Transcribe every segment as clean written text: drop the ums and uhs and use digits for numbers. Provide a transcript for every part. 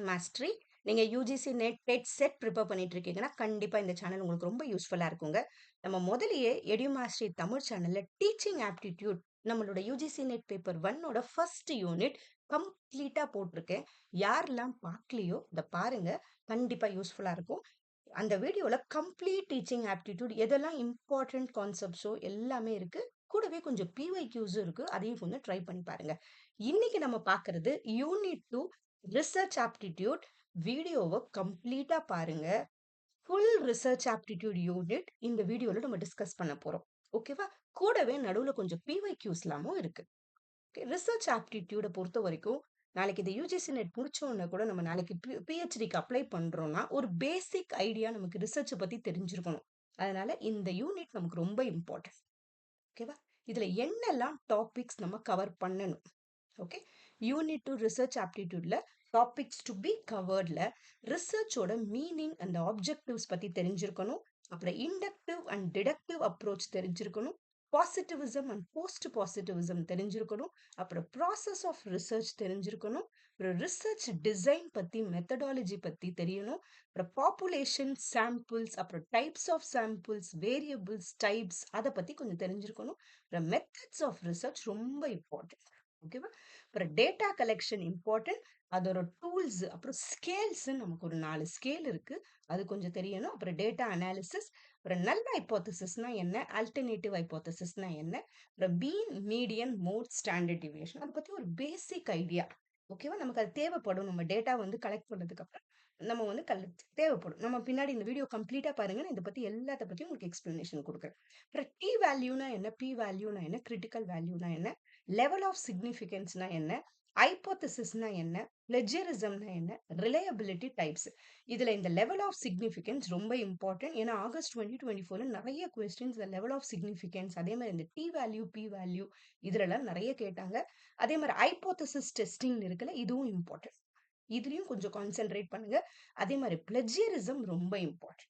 Mastery. நீங்க UGC NET TET SET prepare பண்ணிட்டு இருக்கீங்கன்னா, கண்டிப்பா இந்த சேனல் உங்களுக்கு ரொம்ப யூஸ்ஃபுல்லா இருக்குங்க. நம்ம முதலியே எடு மாஸ்டரி தமிழ் சேனல்ல டீச்சிங் ஆப்டிட்யூட் நம்மளோட யுஜிசி நெட் பேப்பர் 1ஓட ஃபர்ஸ்ட் யூனிட் கம்ப்ளீட்டா போட்டிருக்கேன். யாரெல்லாம் பார்க்கலையோ இத பாருங்க. கண்டிப்பா யூஸ்ஃபுல்லா இருக்கும். அந்த வீடியோல கம்ப்ளீட் டீச்சிங் ஆப்டிட்யூட் எதெல்லாம் இம்பார்ட்டன்ட் கான்செப்ட்ஸோ எல்லாமே இருக்கு. கூடவே கொஞ்சம் பிஒய்க்யூஸும் இருக்கு. அதையும் கொஞ்சம் ட்ரை பண்ணி பாருங்க. இன்னைக்கு நம்ம பார்க்கிறது யூனிட் 2 ரிசர்ச் ஆப்டிட்யூட். வீடியோவை கம்ப்ளீட்டா பாருங்க. ஃபுல் ரிசர்ச் ஆப்டிட்யூட் யூனிட் இந்த வீடியோல நம்ம டிஸ்கஸ் பண்ண போறோம். ஓகேவா? கூடவே நடுவுல கொஞ்சம் பிஒய்க்யூஸ்லாமும் இருக்கு. ரிசர்ச் ஆப்டிட்யூட பொறுத்த வரைக்கும் நாளைக்கு இந்த யூஜிசி நெட் முடிச்ச உடனே கூட நம்ம நாளைக்கு பிஹெச்டிக்கு அப்ளை பண்றோம்னா ஒரு பேசிக் ஐடியா நமக்கு ரிசர்ச் பத்தி தெரிஞ்சிருக்கணும். அதனால இந்த யூனிட் நமக்கு ரொம்ப இம்பார்ட்டன்ட். ஓகேவா? இதுல என்னெல்லாம் டாபிக்ஸ் நம்ம கவர் பண்ணணும்? ஓகே, யூனிட் 2 ரிசர்ச் ஆப்டிடியூட்ல டாபிக்ஸ் டு பி கவர்ட்ல ரிசர்ச்சோட மீனிங் அண்ட் ஆப்ஜெக்டிவ்ஸ் பத்தி தெரிஞ்சிருக்கணும். அப்புறம் இண்டக்டிவ் அண்ட் டிடக்டிவ் அப்ரோச் தெரிஞ்சிருக்கணும். பாசிட்டிவிசம் அண்ட் போஸ்ட் பாசிட்டிவிசம் தெரிஞ்சிருக்கணும். அப்புறம் ப்ராசஸ் ஆஃப் ரிசர்ச் தெரிஞ்சிருக்கணும். அப்புறம் ரிசர்ச் டிசைன் பத்தி மெத்தடாலஜி பத்தி தெரியணும். அப்புறம் பாப்புலேஷன் சாம்பிள்ஸ், அப்புறம் types of samples, variables, types அதை பத்தி கொஞ்சம் தெரிஞ்சிருக்கணும். அப்புறம் மெத்தட்ஸ் ஆஃப் ரிசர்ச் ரொம்ப இம்பார்ட்டன்ட். ஓகேவா? அப்புறம் டேட்டா கலெக்ஷன் இம்பார்ட்டன்ட். அதோட டூல்ஸ், அப்புறம் ஸ்கேல்ஸ், நமக்கு ஒரு 4 ஸ்கேல் இருக்கு. அது கொஞ்சம் தெரியணும். அப்புறம் டேட்டா அனாலிசிஸ், அப்புறம் நல் ஹைப்போதசிஸ்னா என்ன, ஆல்டர்னேட்டிவ் ஹைப்போதசிஸ்னா என்ன, அப்புறம் மீன், மீடியன், மோட், ஸ்டாண்டர்ட் டிவியேஷன், அதை பத்தி ஒரு பேசிக் ஐடியா. ஓகேவா? நமக்கு அது தேவைப்படும். நம்ம டேட்டா கலெக்ட் பண்ணதுக்கு அப்புறம் நம்ம தேவைப்படும். நம்ம பின்னாடி இந்த வீடியோ கம்ப்ளீட்டா பாருங்க. நான் இதை பத்தி எல்லாத்த பத்தியும் உங்களுக்கு எக்ஸ்பிளனேஷன் கொடுக்குறேன். அப்புறம் டி வேல்யூனா என்ன, பி வேல்யூனா என்ன, கிரிட்டிக்கல் வேல்யூனா என்ன, லெவல் ஆஃப் சிக்னிஃபிகன்ஸ்னா என்ன, ஹைப்போதசிஸ்னா என்ன, பிளஜரிசம்னா என்ன, ரிலையபிலிட்டி டைப்ஸ். இதுல இந்த லெவல் ஆஃப் சிக்னிஃபிகன்ஸ் ரொம்ப இம்பார்ட்டன்ட். ஏன்னா ஆகஸ்ட் 2024 நிறைய கொஸ்டின்ஸ் லெவல் ஆஃப் சிக்னிஃபிகன்ஸ், அதே மாதிரி இந்த டி வேல்யூ, பி வேல்யூ இதுலலாம் நிறைய கேட்டாங்க. அதே மாதிரி ஹைப்போதசிஸ் டெஸ்டிங் இருக்குல்ல, இதுவும் இம்பார்ட்டன்ட். இதுலயும் கொஞ்சம் கான்சென்ட்ரேட் பண்ணுங்க. அதே மாதிரி பிளஜரிசம் ரொம்ப இம்பார்ட்டன்ட்.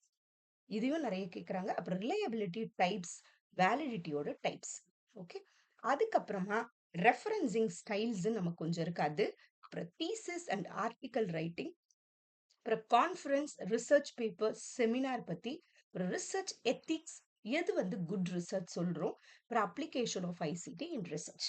இதையும் நிறைய கேட்குறாங்க. அப்புறம் ரிலையபிலிட்டி டைப்ஸ், வேலிடிட்டியோட டைப்ஸ். ஓகே, அதுக்கப்புறமா ரெஃபரன்சிங் ஸ்டைல்ஸ் நமக்கு கொஞ்சம் இருக்காது. அப்புறம் தீசிஸ் அண்ட் ஆர்டிக்கல் ரைட்டிங், அப்புறம் கான்ஃபரன்ஸ், ரிசர்ச் பேப்பர், செமினார் பத்தி, அப்புறம் ரிசர்ச் எத்திக்ஸ், எது குட் ரிசர்ச் சொல்றோம், அப்புறம் application of ICT in research.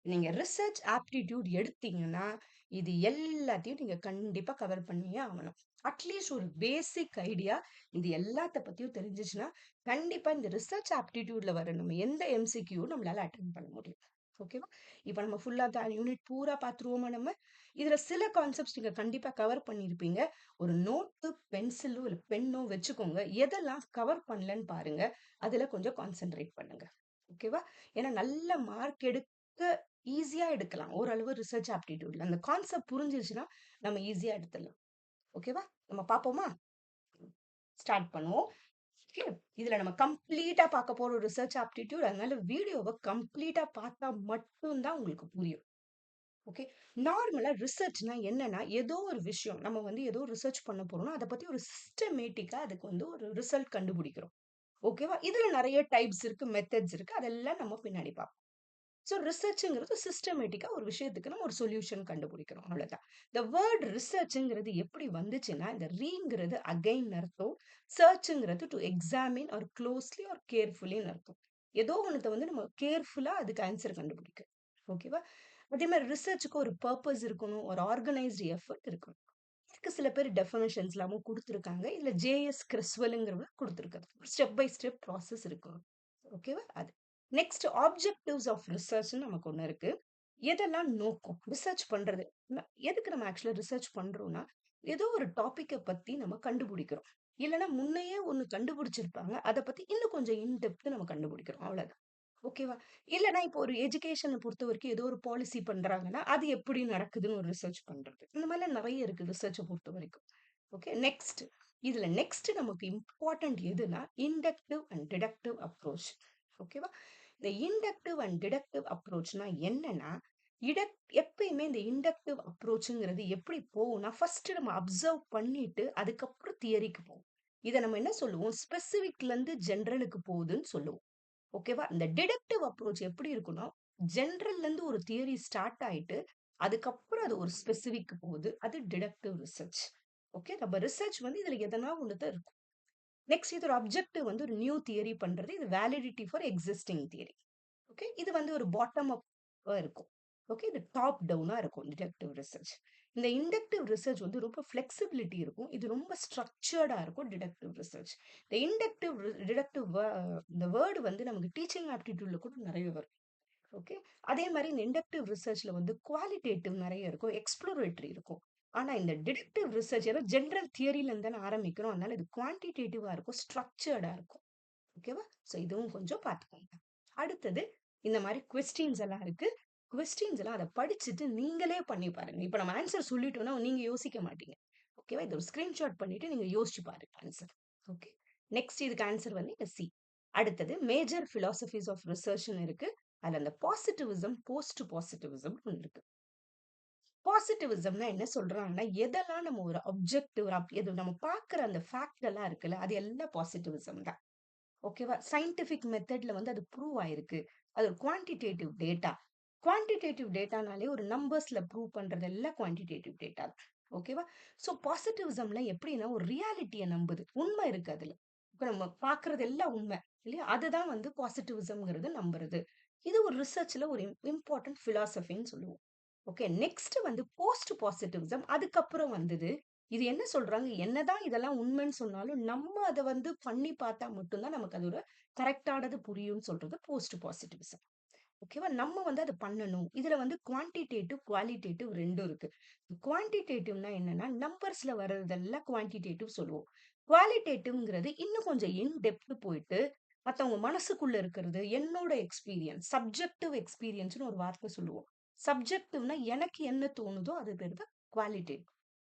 நீங்க ரிசர்ச் ஆப்டிடியூட் எடுத்தீங்கன்னா இது எல்லாத்தையும் நீங்க கண்டிப்பா கவர் பண்ணியே ஆகணும். அட்லீஸ்ட் ஒரு பேசிக் ஐடியா இது எல்லாத்த பத்தியும் தெரிஞ்சிச்சுன்னா கண்டிப்பா இந்த ரிசர்ச் ஆப்டிடியூட்ல வர நம்ம எந்த எம்சிக்யூ நம்மளால அட்டென்ட் பண்ண முடியும். ஓகேவா? இப்ப நம்ம ஃபுல்லா யூனிட் பூரா பாத்துருவோமா? நம்ம இதுல சில கான்செப்ட்ஸ் நீங்க கண்டிப்பா கவர் பண்ணிருப்பீங்க. ஒரு நோட்டு, பென்சிலோ இல்ல பென்னோ வச்சுக்கோங்க. எதெல்லாம் கவர் பண்ணலன்னு பாருங்க. அதுல கொஞ்சம் கான்சென்ட்ரேட் பண்ணுங்க. ஓகேவா? ஏன்னா நல்ல மார்க் எடுக்க ஈஸியா எடுக்கலாம். ஓரளவு ரிசர்ச் ஆப்டிடியூட்ல அந்த கான்செப்ட் புரிஞ்சிருச்சுன்னா நம்ம ஈஸியா எடுத்துடலாம். ஓகேவா? நம்ம பார்ப்போமா? ஸ்டார்ட் பண்ணுவோம். ஓகே, இதுல நம்ம கம்ப்ளீட்டா பார்க்க போறோம் ரிசர்ச் ஆப்டிடியூட். அதனால வீடியோவை கம்ப்ளீட்டா பார்த்தா மட்டும்தான் உங்களுக்கு புரியும். ஓகே, நார்மலா ரிசர்ச்னா என்னன்னா ஏதோ ஒரு விஷயம் நம்ம ஏதோ ரிசர்ச் பண்ண போறோம்னா அதை பத்தி ஒரு சிஸ்டமேட்டிக்கா அதுக்கு ஒரு ரிசல்ட் கண்டுபிடிக்கிறோம். ஓகேவா? இதுல நிறைய டைப்ஸ் இருக்கு, மெத்தட்ஸ் இருக்கு. அதெல்லாம் நம்ம பின்னாடி பார்ப்போம். ஸோ ரிசர்ச்ங்கிறது சிஸ்டமேட்டிக்கா ஒரு விஷயத்துக்கு நம்ம ஒரு சொல்யூஷன் கண்டுபிடிக்கிறோம். அவ்வளவுதான். இந்த வேர்ட் ரிசர்ச்ங்கிறது எப்படி வந்துச்சுன்னா, இந்த ரீங்கிறது அகைன் அர்த்தம், சர்ச்ங்கிறது to examine or closely or கேர்ஃபுல்லின்னு அர்த்தம். ஏதோ ஒன்னத்த நம்ம கேர்ஃபுல்லா அதுக்கு ஆன்சர் கண்டுபிடிக்கும். ஓகேவா? அதே மாதிரி ரிசர்ச்சுக்கு ஒரு பர்பஸ் இருக்கணும், ஒரு ஆர்கனைஸ்டு எஃபர்ட் இருக்கணும். இதுக்கு சில பேர் டெஃபினிஷன்ஸ் எல்லாமும் கொடுத்துருக்காங்க. இதுல ஜேஎஸ் கிறிஸ்வெல்ங்கிறவர் கொடுத்துருக்காரு. ஸ்டெப் பை ஸ்டெப் ப்ராசஸ் இருக்கும். ஓகேவா? அது நெக்ஸ்ட் ஆப்ஜெக்டிவ்ஸ் ஆஃப் ரிசர்ச்னு நமக்கு ஒண்ணு இருக்கு. எதெல்லாம் நோக்கம் ரிசர்ச் பண்றது? எதுக்கு நம்ம ஆக்சுவலா ரிசர்ச் பண்றோம்னா, ஏதோ ஒரு டாபிக்க பத்தி நம்ம கண்டுபிடிக்கிறோம். இல்லைன்னா முன்னையே ஒண்ணு கண்டுபிடிச்சிருப்பாங்க. அதை பத்தி இன்னும் கொஞ்சம் இன்டெப்த் நம்ம கண்டுபிடிக்கிறோம். அவ்வளவுதான். ஓகேவா? இல்லன்னா இப்போ ஒரு எஜுகேஷன பொறுத்தவரைக்கும் ஏதோ ஒரு பாலிசி பண்றாங்கன்னா, அது எப்படி நடக்குதுன்னு ஒரு ரிசர்ச் பண்றது. இந்த மாதிரிலாம் நெறைய இருக்கு ரிசர்ச்ச பொறுத்தவரைக்கும். Okay, next. இதுல நெக்ஸ்ட் நமக்கு இம்பார்ட்டன்ட் எதுன்னா, இண்டக்டிவ் அண்ட் டிடக்டிவ் அப்ரோச். ஓகேவா? இந்த இண்டக்டிவ் அண்ட் டிடக்டிவ் அப்ரோச்னா என்னன்னா, எப்பயுமே இந்த இண்டக்டிவ் அப்ரோச்ங்கிறது எப்படி போகும்னா, ஃபர்ஸ்ட் நம்ம அப்சர்வ் பண்ணிட்டு அதுக்கப்புறம் தியரிக்கு போகும். இத நம்ம என்ன சொல்லுவோம்? ஸ்பெசிபிக்ல இருந்து ஜெனரலுக்கு போகுதுன்னு சொல்லுவோம். ஓகேவா? இந்த டிடக்டிவ் அப்ரோச் எப்படி இருக்கும்னா, ஜெனரல்ல இருந்து ஒரு தியரி ஸ்டார்ட் ஆயிட்டு, அதுக்கப்புறம் அது ஒரு ஸ்பெசிஃபிக் போகுது. அது டிடக்டிவ் ரிசர்ச். ஓகே. நம்ம ரிசர்ச் வந்து இதுல எதனா ஒண்ணு தான் இருக்கும். நெக்ஸ்ட் இதோட அப்ஜெக்டிவ் வந்து ஒரு நியூ தியரி பண்றது. இது validity for existing theory. Okay. இது வந்து ஒரு பாட்டம் அப் இருக்கும். ஓகே. இது டாப் டவுனா இருக்கும் டிடக்டிவ் ரிசர்ச். இந்த இண்டக்டிவ் ரிசர்ச் வந்து ரொம்ப ஃப்ளெக்சிபிலிட்டி இருக்கும். இது ரொம்ப ஸ்ட்ரக்சர்டா இருக்கும் டிடக்டிவ் ரிசர்ச். இந்த இண்டக்டிவ் டிடக்டிவ் இந்த வேர்டு வந்து நமக்கு டீச்சிங் ஆப்டிடியூட்ல கூட நிறைய வரும். ஓகே. அதே மாதிரி இந்த இண்டக்டிவ் ரிசர்ச்ல வந்து குவாலிட்டேட்டிவ் நிறைய இருக்கும், எக்ஸ்ப்ளோரேட்டரி இருக்கும். ஆனா இந்த டிடக்டிவ் ரிசர்ச் ஏன்னா ஜென்ரல் தியரில இருந்து தானே ஆரம்பிக்கிறோம். அதனால இது குவான்டிடேட்டிவா இருக்கும், ஸ்ட்ரக்சர்டா இருக்கும். ஓகேவா? ஸோ இதுவும் கொஞ்சம் பார்த்துக்கோங்க. அடுத்தது இந்த மாதிரி கொஸ்டின்ஸ் எல்லாம் இருக்கு. கொஸ்டின்ஸ் எல்லாம் அத படிச்சுட்டு நீங்களே பண்ணி பாருங்க. இப்ப நம்ம ஆன்சர் சொல்லிட்டோம்னா நீங்க யோசிக்க மாட்டீங்க. ஓகேவா? இது ஒரு ஸ்கிரீன்ஷாட் பண்ணிட்டு நீங்க யோசிச்சு பாருங்க ஆன்சர். ஓகே. நெக்ஸ்ட் இதுக்கு ஆன்சர் வந்து இங்க சி. அடுத்தது மேஜர் பிலாசபிஸ் ஆஃப் ரிசர்ச்னு இருக்கு. அதுல அந்த பாசிட்டிவிசம், போஸ்ட் பாசிட்டிவிசம் இருக்கு. பாசிட்டிவிசம்னா என்ன சொல்றாங்கன்னா, எதெல்லாம் நம்ம ஒரு அப்ஜெக்டிவ் எது நம்ம பார்க்குற அந்த ஃபேக்ட் எல்லாம் இருக்குல்ல, அது எல்லாம் பாசிட்டிவிசம் தான். ஓகேவா? சயின்டிஃபிக் மெத்தட்ல வந்து அது ப்ரூவ் ஆயிருக்கு. அது ஒரு குவான்டிடேட்டிவ் டேட்டா. குவான்டிடேட்டிவ் டேட்டானாலே ஒரு நம்பர்ஸ்ல ப்ரூவ் பண்றது எல்லாம் குவான்டிடேட்டிவ் டேட்டா. ஓகேவா? ஸோ பாசிட்டிவிசம்ல எப்படின்னா ஒரு ரியாலிட்டிய நம்புது. உண்மை இருக்கு அதுல. இப்ப நம்ம பார்க்கறது எல்லாம் உண்மை. இல்லையா? அதுதான் வந்து பாசிட்டிவிசம்ங்கிறது நம்புறது. இது ஒரு ரிசர்ச்ல ஒரு இம்பார்ட்டன்ட் பிலாசபின்னு சொல்லுவோம். ஓகே. நெக்ஸ்ட் வந்து போஸ்ட் பாசிட்டிவிசம் அதுக்கப்புறம் வந்தது. இது என்ன சொல்றாங்க? என்னதான் இதெல்லாம் உண்மைன்னு சொன்னாலும், நம்ம அத வந்து பண்ணி பார்த்தா மட்டும் தான் நமக்கு அதோட கரெக்ட்டானது புரியும்னு சொல்றது போஸ்ட் பாசிட்டிவிசம். ஓகேவா? நம்ம வந்து அத பண்ணணும். இதுல வந்து குவான்டிடேட்டிவ், குவாலிட்டேட்டிவ் 2ம் இருக்கு. குவான்டிடேட்டிவ்னா என்னன்னா, நம்பர்ஸ்ல வர்றதெல்லாம் குவான்டிடேட்டிவ் சொல்லுவோம். குவாலிட்டேட்டிவ்ங்கிறது இன்னும் கொஞ்சம் இன் டெப்த் போயிட்டு, மத்தவங்க மனசுக்குள்ள இருக்கிறது, என்னோட எக்ஸ்பீரியன்ஸ், சப்ஜெக்டிவ் எக்ஸ்பீரியன்ஸ்ன்னு ஒரு வார்த்தை சொல்லுவோம். சப்ஜெக்டிவ்னா எனக்கு என்ன தோணுதோ அது பேரு தான் குவாலிட்டேட்டிவ்.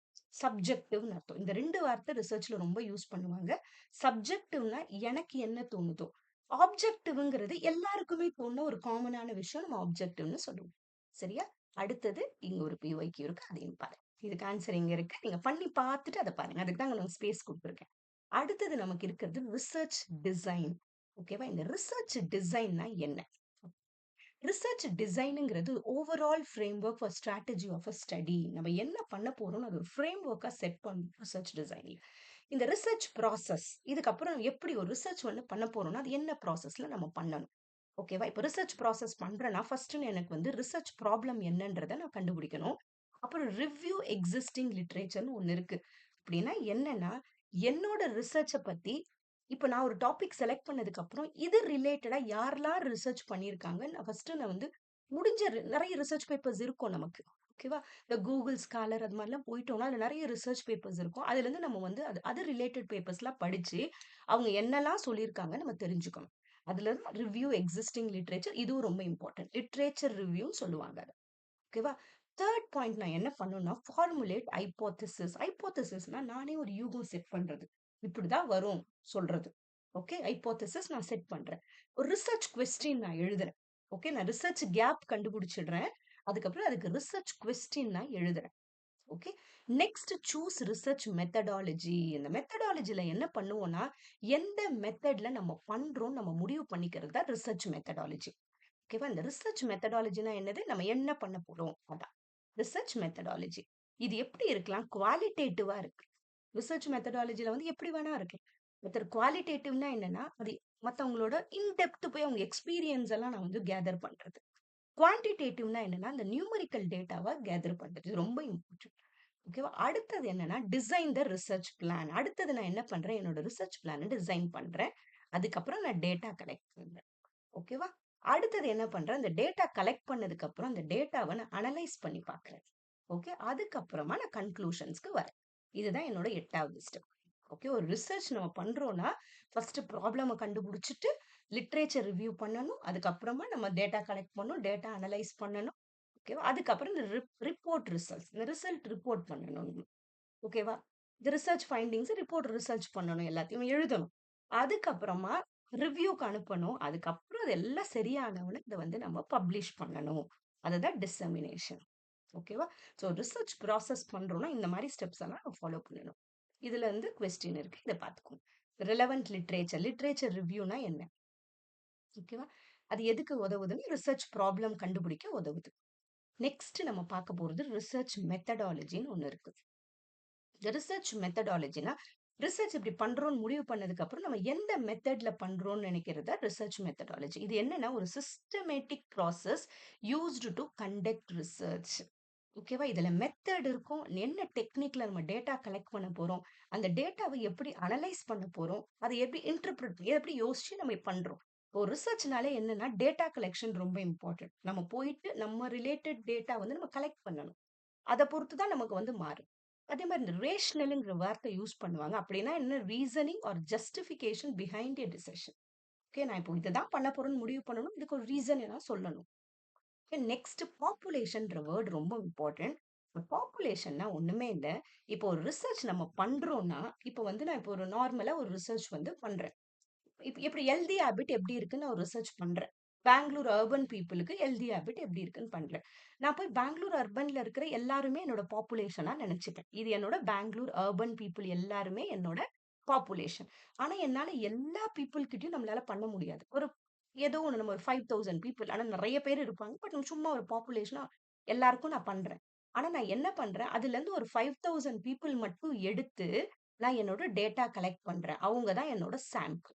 சப்ஜெக்டிவ்னு அர்த்தம். இந்த 2 வார்த்தை ரிசர்ச்ல ரொம்ப யூஸ் பண்ணுவாங்க. சப்ஜெக்டிவ்னா எனக்கு என்ன தோணுதோ. ஆப்ஜெக்டிவ்ங்கிறது எல்லாருக்குமே தோணுன ஒரு காமனான விஷயம் நம்ம ஆப்ஜெக்டிவ்னு சொல்லுவோம். சரியா? அடுத்தது இங்க ஒரு பிஒய்க்யூ இருக்கு. அதையும் பாருங்க. இதுக்கு ஆன்சர் இங்க இருக்கு. நீங்க பண்ணி பார்த்துட்டு அத பாருங்க. அதுக்கு தான் நான் ஸ்பேஸ் குடுத்துருக்கேன். அடுத்தது நமக்கு இருக்கிறது ரிசர்ச் டிசைன். ஓகேவா? இந்த ரிசர்ச் டிசைன்னா என்ன? ரிசர்ச் டிசைனுங்கிறது overall framework for strategy of a study. நம்ம என்ன பண்ண போறோம்னு அது ஒரு ஃப்ரேம்வொர்க்கா செட் பண்ணும் ரிசர்ச் டிசைன்ல. இந்த ரிசர்ச் ப்ராசஸ் இதுக்கப்புறம் எப்படி ஒரு ரிசர்ச் வந்து பண்ண போறோம்னா, அது என்ன ப்ராசஸ்ல நம்ம பண்ணணும். ஓகேவா? இப்போ ரிசர்ச் ப்ராசஸ் பண்றேன்னா, ஃபர்ஸ்ட்டு எனக்கு வந்து ரிசர்ச் ப்ராப்ளம் என்னன்றத நான் கண்டுபிடிக்கணும். அப்புறம் ரிவ்யூ எக்ஸிஸ்டிங் லிட்ரேச்சர்ன்னு ஒண்ணு இருக்கு. அப்படின்னா என்னன்னா, என்னோட ரிசர்ச்ச பத்தி இப்ப நான் ஒரு டாபிக் செலக்ட் பண்ணதுக்கு அப்புறம், இது ரிலேட்டடா யாரெல்லாம் ரிசர்ச் பண்ணியிருக்காங்க, நான் வந்து முடிஞ்ச நெறைய ரிசர்ச் பேப்பர்ஸ் இருக்கும் நமக்கு. ஓகேவா? இந்த கூகுள் ஸ்காலர் அது மாரிலாம் போயிட்டோம்னா, அதுல நெறைய ரிசர்ச் பேப்பர்ஸ் இருக்கும். அதுலருந்து நம்ம வந்து அது ரிலேட்டட் பேப்பர்ஸ்லாம் படிச்சு, அவங்க என்னலாம் சொல்லியிருக்காங்கன்னு நம்ம தெரிஞ்சுக்கணும். அதுலருந்து ரிவ்யூ எக்ஸிஸ்டிங் லிட்ரேச்சர் இதுவும் ரொம்ப இம்பார்ட்டன்ட். லிட்ரேச்சர் ரிவ்யூன்னு சொல்லுவாங்க அத. ஓகேவா? 3 பாயிண்ட் நான் என்ன பண்ணணும்னா, ஃபார்முலேட் ஹைப்போதசிஸ். ஹைப்போதசிஸ்னா நானே ஒரு யூகம் செட் பண்றது. இப்படிதான் வரும் சொல்றது. ஓகே. ஹைப்போதசிஸ் நான் செட் பண்றேன். ஒரு ரிசர்ச் கொஸ்டின் நான் எழுதுறேன். ஓகே. நான் ரிசர்ச் கேப் கண்டுபிடிச்சிடுறேன். அதுக்கப்புறம் அதுக்கு ரிசர்ச் கொஸ்டின் நான் எழுதுறேன். Okay. Next choose research methodology. இந்த மெத்தடாலஜில என்ன பண்ணுவோம்னா, எந்த மெத்தட்ல நம்ம பண்றோம் நம்ம முடிவு பண்ணிக்கிறது தான் ரிசர்ச் மெத்தடாலஜி. ஓகேவா? இந்த ரிசர்ச் மெத்தடாலஜினா என்னது? நம்ம என்ன பண்ண போறோம்? அதான். Research methodology. இது எப்படி இருக்கலாம்? குவாலிட்டேட்டிவா இருக்கு. ரிசர்ச் மெத்தடாலஜில வந்து எப்படி வேணா இருக்கலாம். குவாலிட்டேட்டிவ்னா என்னன்னா, அது மத்தவங்களோட இன் டெப்த் போய் அவங்க எக்ஸ்பீரியன்ஸ் எல்லாம் நான் வந்து கேதர் பண்றது. குவான்டிடேட்டிவ்னா என்னன்னா, அந்த நியூமெரிக்கல் டேட்டாவ கேதர் பண்றது. இது ரொம்ப இம்பார்ட்டன்ட். ஓகேவா? அடுத்தது என்னன்னா, டிசைன் த ரிசர்ச் பிளான். அடுத்தது நான் என்ன பண்றேன்? என்னோட ரிசர்ச் பிளான டிசைன் பண்றேன். அதுக்கப்புறம் நான் டேட்டா கலெக்ட் பண்றேன். ஓகேவா? அடுத்தது என்ன பண்றேன்? அந்த டேட்டா கலெக்ட் பண்ணதுக்கு அப்புறம் அந்த டேட்டாவ நான் அனலைஸ் பண்ணி பார்க்கிறேன். ஓகே. அதுக்கப்புறமா நான் கன்க்ளூஷன்ஸ்க்கு வரேன். இதுதான் என்னோட 8வது ஸ்டெப். ஓகே. ஒரு ரிசர்ச் நம்ம பண்றோம்னா, ஃபர்ஸ்ட் ப்ராப்ளம கண்டுபிடிச்சுட்டு, லிட்ரேச்சர் ரிவ்யூ பண்ணணும். அதுக்கப்புறமா நம்ம டேட்டா கலெக்ட் பண்ணணும். டேட்டா அனலைஸ் பண்ணணும். ஓகேவா? அதுக்கப்புறம் இந்த ரிப்போர்ட் ரிசல்ட்ஸ். இந்த ரிசல்ட் ரிப்போர்ட் பண்ணணும். ஓகேவா? இந்த ரிசர்ச் ஃபைண்டிங்ஸ் ரிப்போர்ட் ரிசர்ச் பண்ணணும். எல்லாத்தையும் எழுதணும். அதுக்கப்புறமா ரிவ்யூக்கு அனுப்பணும். அதுக்கப்புறம் அது எல்லாம் சரியானவுனே இத வந்து நம்ம பப்ளிஷ் பண்ணணும். அதுதான் டிசெமினேஷன். ஓகேவா? ஸோ ரிசர்ச் ப்ராசஸ் பண்றோம்னா, இந்த மாரி ஸ்டெப்ஸ் எல்லாம் நம்ம ஃபாலோ பண்ணணும். இதுல இருந்து கொஸ்டின் இருக்கு. இத பார்த்துக்கோங்க. Relevant literature. லிட்ரேச்சர் ரிவ்யூனா என்ன? ஓகேவா? அது எதுக்கு உதவுதுன்னு ரிசர்ச் ப்ராப்ளம் கண்டுபிடிக்க உதவுது. நெக்ஸ்ட் நம்ம பார்க்க போறது ரிசர்ச் மெத்தடாலஜின்னு ஒண்ணு இருக்கு. இந்த ரிசர்ச் மெத்தடாலஜினா ரிசர்ச் இப்படி பண்றோம்னு முடிவு பண்ணதுக்கு அப்புறம் நம்ம எந்த மெத்தட்ல பண்றோம்னு நினைக்கிறதா ரிசர்ச் மெத்தடாலஜி. இது என்னன்னா ஒரு systematic process used to conduct research. ஓகேவா? இதுல மெத்தட் இருக்கும். என்ன டெக்னிக்ல நம்ம டேட்டா கலெக்ட் பண்ண போறோம். அந்த டேட்டாவை எப்படி அனலைஸ் பண்ண போறோம். அதை எப்படி இன்டர்பிரட் எப்படி யோசிச்சு நம்ம பண்றோம். இப்போ ரிசர்ச்னாலே என்னன்னா டேட்டா கலெக்ஷன் ரொம்ப இம்பார்ட்டன்ட். நம்ம போயிட்டு நம்ம ரிலேட்டட் டேட்டா வந்து நம்ம கலெக்ட் பண்ணணும். அத பொறுத்து தான் நமக்கு வந்து மாறும். அதே மாரி இந்த ரேஷனல்ங்கிற வார்த்தை யூஸ் பண்ணுவாங்க. அப்படின்னா என்ன reasoning or justification behind a decision. Okay நான் இப்போ இததான் பண்ண போறேன்னு முடிவு பண்ணணும். இதுக்கு ஒரு ரீசன் எல்லாம் சொல்லணும். நெக்ஸ்ட் பாப்புலேஷன்ன்ற வேர்ட் ரொம்ப இம்பார்ட்டன்ட். பாப்புலேஷன்னா ஒண்ணுமே இல்ல. இப்போ ஒரு ரிசர்ச் நம்ம பண்றோம்னா, இப்போ வந்து நான் இப்போ ஒரு நார்மலா ஒரு ரிசர்ச் வந்து பண்றேன். இப்படி ஹெல்தி ஹேபிட் எப்படி இருக்குன்னு நான் ஒரு ரிசர்ச் பண்றேன். பெங்களூர் அர்பன் பீப்புளுக்கு ஹெல்தி ஹேபிட் எப்படி இருக்குன்னு பண்றேன். நான் போய் பெங்களூர் அர்பன்ல இருக்கிற எல்லாருமே என்னோட பாப்புலேஷனா நினைச்சுப்பேன். இது என்னோட பெங்களூர் அர்பன் பீப்புள் எல்லாருமே என்னோட பாப்புலேஷன். ஆனா என்னால எல்லா பீப்புள் கிட்டயும் நம்மளால பண்ண முடியாது. ஏதோ ஒண்ணு நம்ம ஒரு 5000 பீப்புள் ஆனா நெறைய பேர் இருப்பாங்க. பட் நம்ம சும்மா ஒரு பாப்புலேஷனா எல்லாருக்கும் நான் பண்றேன். ஆனா நான் என்ன பண்றேன், அதுலருந்து ஒரு 5000 பீப்புள் மட்டும் எடுத்து நான் என்னோட டேட்டா கலெக்ட் பண்றேன். அவங்க தான் என்னோட சாம்பிள்.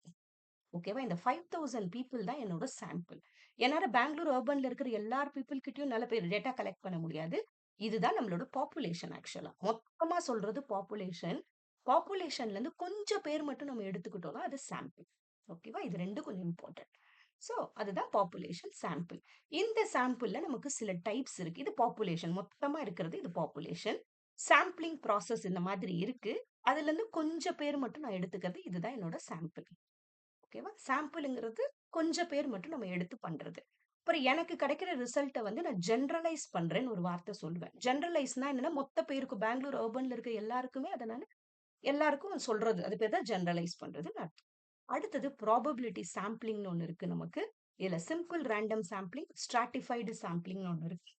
ஓகேவா? இந்த 5000 பீப்பிள் தான் என்னோட சாம்பிள். என்னால பெங்களூர் அர்பன்ல இருக்கிற எல்லார் பீப்பிள் கிட்டயும் நல்ல பேர் டேட்டா கலெக்ட் பண்ண முடியாது. இதுதான் நம்மளோட பாப்புலேஷன் ஆக்சுவலா. மொத்தமா சொல்றது பாப்புலேஷன். பாப்புலேஷன்ல இருந்து கொஞ்சம் பேர் மட்டும் நம்ம எடுத்துக்கிட்டோம்னா அது சாம்பிள். ஓகேவா? இது 2 கொஞ்சம் இம்பார்ட்டன்ட். சோ, அதுதான் பாப்புலேஷன் சாம்பிள். இந்த சாம்பிள்ல நமக்கு சில டைப்ஸ் இருக்கு. இது பாப்புலேஷன். மொத்தமா இருக்கிறது இது பாப்புலேஷன். சாம்பிளிங் ப்ராசஸ் இந்த மாதிரி இருக்கு. அதுல இருந்து கொஞ்சம் பேர் மட்டும் நான் எடுத்துக்கிறது. இதுதான் என்னோட சாம்பிள். ஓகேவா? சாம்பிள்ங்கிறது கொஞ்சம் பேர் மட்டும் நம்ம எடுத்து பண்றது. அப்புறம் எனக்கு கிடைக்கிற ரிசல்ட்ட வந்து நான் ஜெனரலைஸ் பண்றேன்னு ஒரு வார்த்தை சொல்லுவேன். ஜெனரலைஸ்னா என்னன்னா, மொத்த பேருக்கு பெங்களூர் அர்பன்ல இருக்க எல்லாருக்குமே அத நானு எல்லாருக்கும் சொல்றது. அது பேர் தான் ஜெனரலைஸ் பண்றதுன்னு அர்த்தம். அடுத்தது ப்ராபபிலிட்டி சாம்பிளிங்ன்னு ஒண்ணு இருக்கு நமக்கு. இதுல சிம்பிள் ரேண்டம் சாம்பிளிங், ஸ்ட்ராட்டிஃபைடு சாம்பிளிங்ன்னு ஒண்ணு இருக்கு.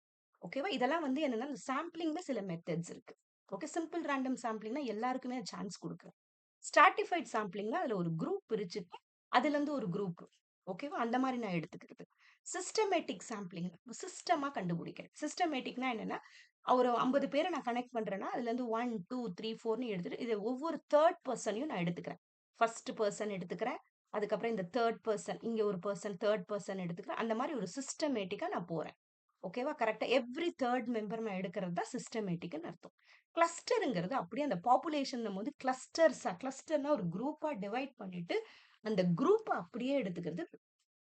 ஓகேவா? இதெல்லாம் வந்து என்னன்னா, இந்த சாம்பிளிங்ல சில மெத்தட்ஸ் இருக்கு. ஓகே. சிம்பிள் ரேண்டம் சாம்பிளிங்னா எல்லாருக்குமே சான்ஸ் குடுக்குறேன். ஸ்ட்ராட்டிஃபைட் சாம்பிளிங்னா அதுல ஒரு குரூப் பிரிச்சுட்டு, அதுலருந்து ஒரு குரூப். ஓகேவா? அந்த மாரி நான் எடுத்துக்கிறது. சிஸ்டமேட்டிக் சாம்பிளிங் சிஸ்டமா கண்டுபிடிக்கிறேன். சிஸ்டமேட்டிக்னா என்னன்னா, ஒரு 50 பேர நான் கனெக்ட் பண்றேன்னா, அதுலருந்து 1, 2, 3, 4ன்னு எடுத்துட்டு, இத ஒவ்வொரு 3 பெர்சனையும் நான் எடுத்துக்கிறேன். 1 பெர்சன் எடுத்துக்கிறேன். அதுக்கப்புறம் இந்த 3 பெர்சன், இங்க ஒரு பெர்சன், 3 பெர்சன் எடுத்துக்கிறேன். அந்த மாரி ஒரு சிஸ்டமேட்டிக்கா நான் போறேன். ஓகேவா? கரெக்ட்டா எவ்ரி 3 மெம்பர் நான் எடுக்கிறது தான் சிஸ்டமேட்டிக்ன்னு அர்த்தம். கிளஸ்டர்ங்கிறது அப்படியே அந்த பாப்புலேஷன்னும்போது கிளஸ்டர்னா ஒரு குரூப்பா டிவைட் பண்ணிட்டு, அந்த குரூப்ப அப்படியே எடுத்துக்கிறது.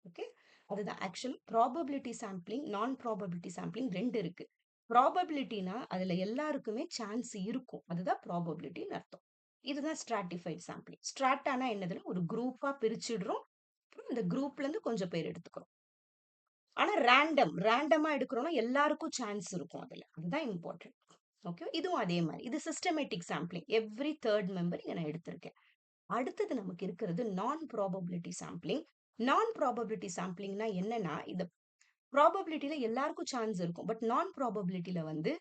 ஓகே. அதுதான் ஆக்சுவலி ப்ராபபிலிட்டி சாம்பிளிங், நான் ப்ராபபிலிட்டி சாம்பிளிங் 2 இருக்கு. ப்ராபபிலிட்டினா அதுல எல்லாருக்குமே சான்ஸ் இருக்கும். அதுதான் ப்ராபபிலிட்டின்னு அர்த்தம். இதுதான் ஸ்ட்ராட்டிஃபைட் சாம்பிளிங். ஸ்ட்ராட்டானா என்னதுன்னா ஒரு குரூப்பா பிரிச்சுடுறோம். அப்புறம் இந்த குரூப்ல இருந்து கொஞ்சம் பேர் எடுத்துக்கிறோம். ஆனா ரேண்டமா எடுக்கிறோம்னா எல்லாருக்கும் சான்ஸ் இருக்கும் அதுல. அதுதான் இம்பார்ட்டன்ட். ஓகே. இதுவும் அதே மாரி. இது சிஸ்டமேட்டிக் சாம்பிளிங். எவ்ரி 3 மெம்பர் இங்க நான் எடுத்திருக்கேன். அடுத்தது நமக்கு இருக்கிறது நான் ப்ராபபிலிட்டி சாம்பிளிங். நான் ப்ராபபிலிட்டி சாம்பிளிங்னா என்னன்னா, இந்த ப்ராபபிலிட்டில எல்லாருக்கும் சான்ஸ் இருக்கும். பட் நான் ப்ராபபிலிட்டில வந்து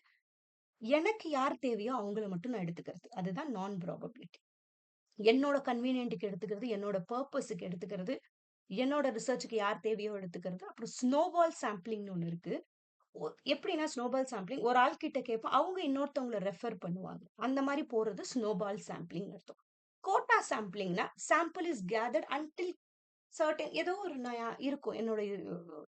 எனக்கு யார் தேவையோ அவங்கள மட்டும் நான் எடுத்துக்கிறது. அதுதான் நான் ப்ராபபிலிட்டி. என்னோட கன்வீனியன்ட்க்கு எடுத்துக்கிறது, என்னோட பர்ப்பஸ்க்கு எடுத்துக்கிறது, என்னோட ரிசர்ச்க்கு யார் தேவையோ எடுத்துக்கிறது. அப்புறம் ஸ்னோபால் சாம்பிளிங்ன்னு ஒண்ணு இருக்கு. எப்படின்னா ஸ்னோபால் சாம்பிளிங் ஒரு ஆள் கிட்ட கேட்போம். அவங்க இன்னொருத்தவங்கள ரெஃபர் பண்ணுவாங்க. அந்த மாரி போறது ஸ்னோபால் சாம்பிளிங் அர்த்தம். கோட்டா சாம்பிளிங்னா sample is gathered until certain ஏதோ ஒரு இருக்கும்.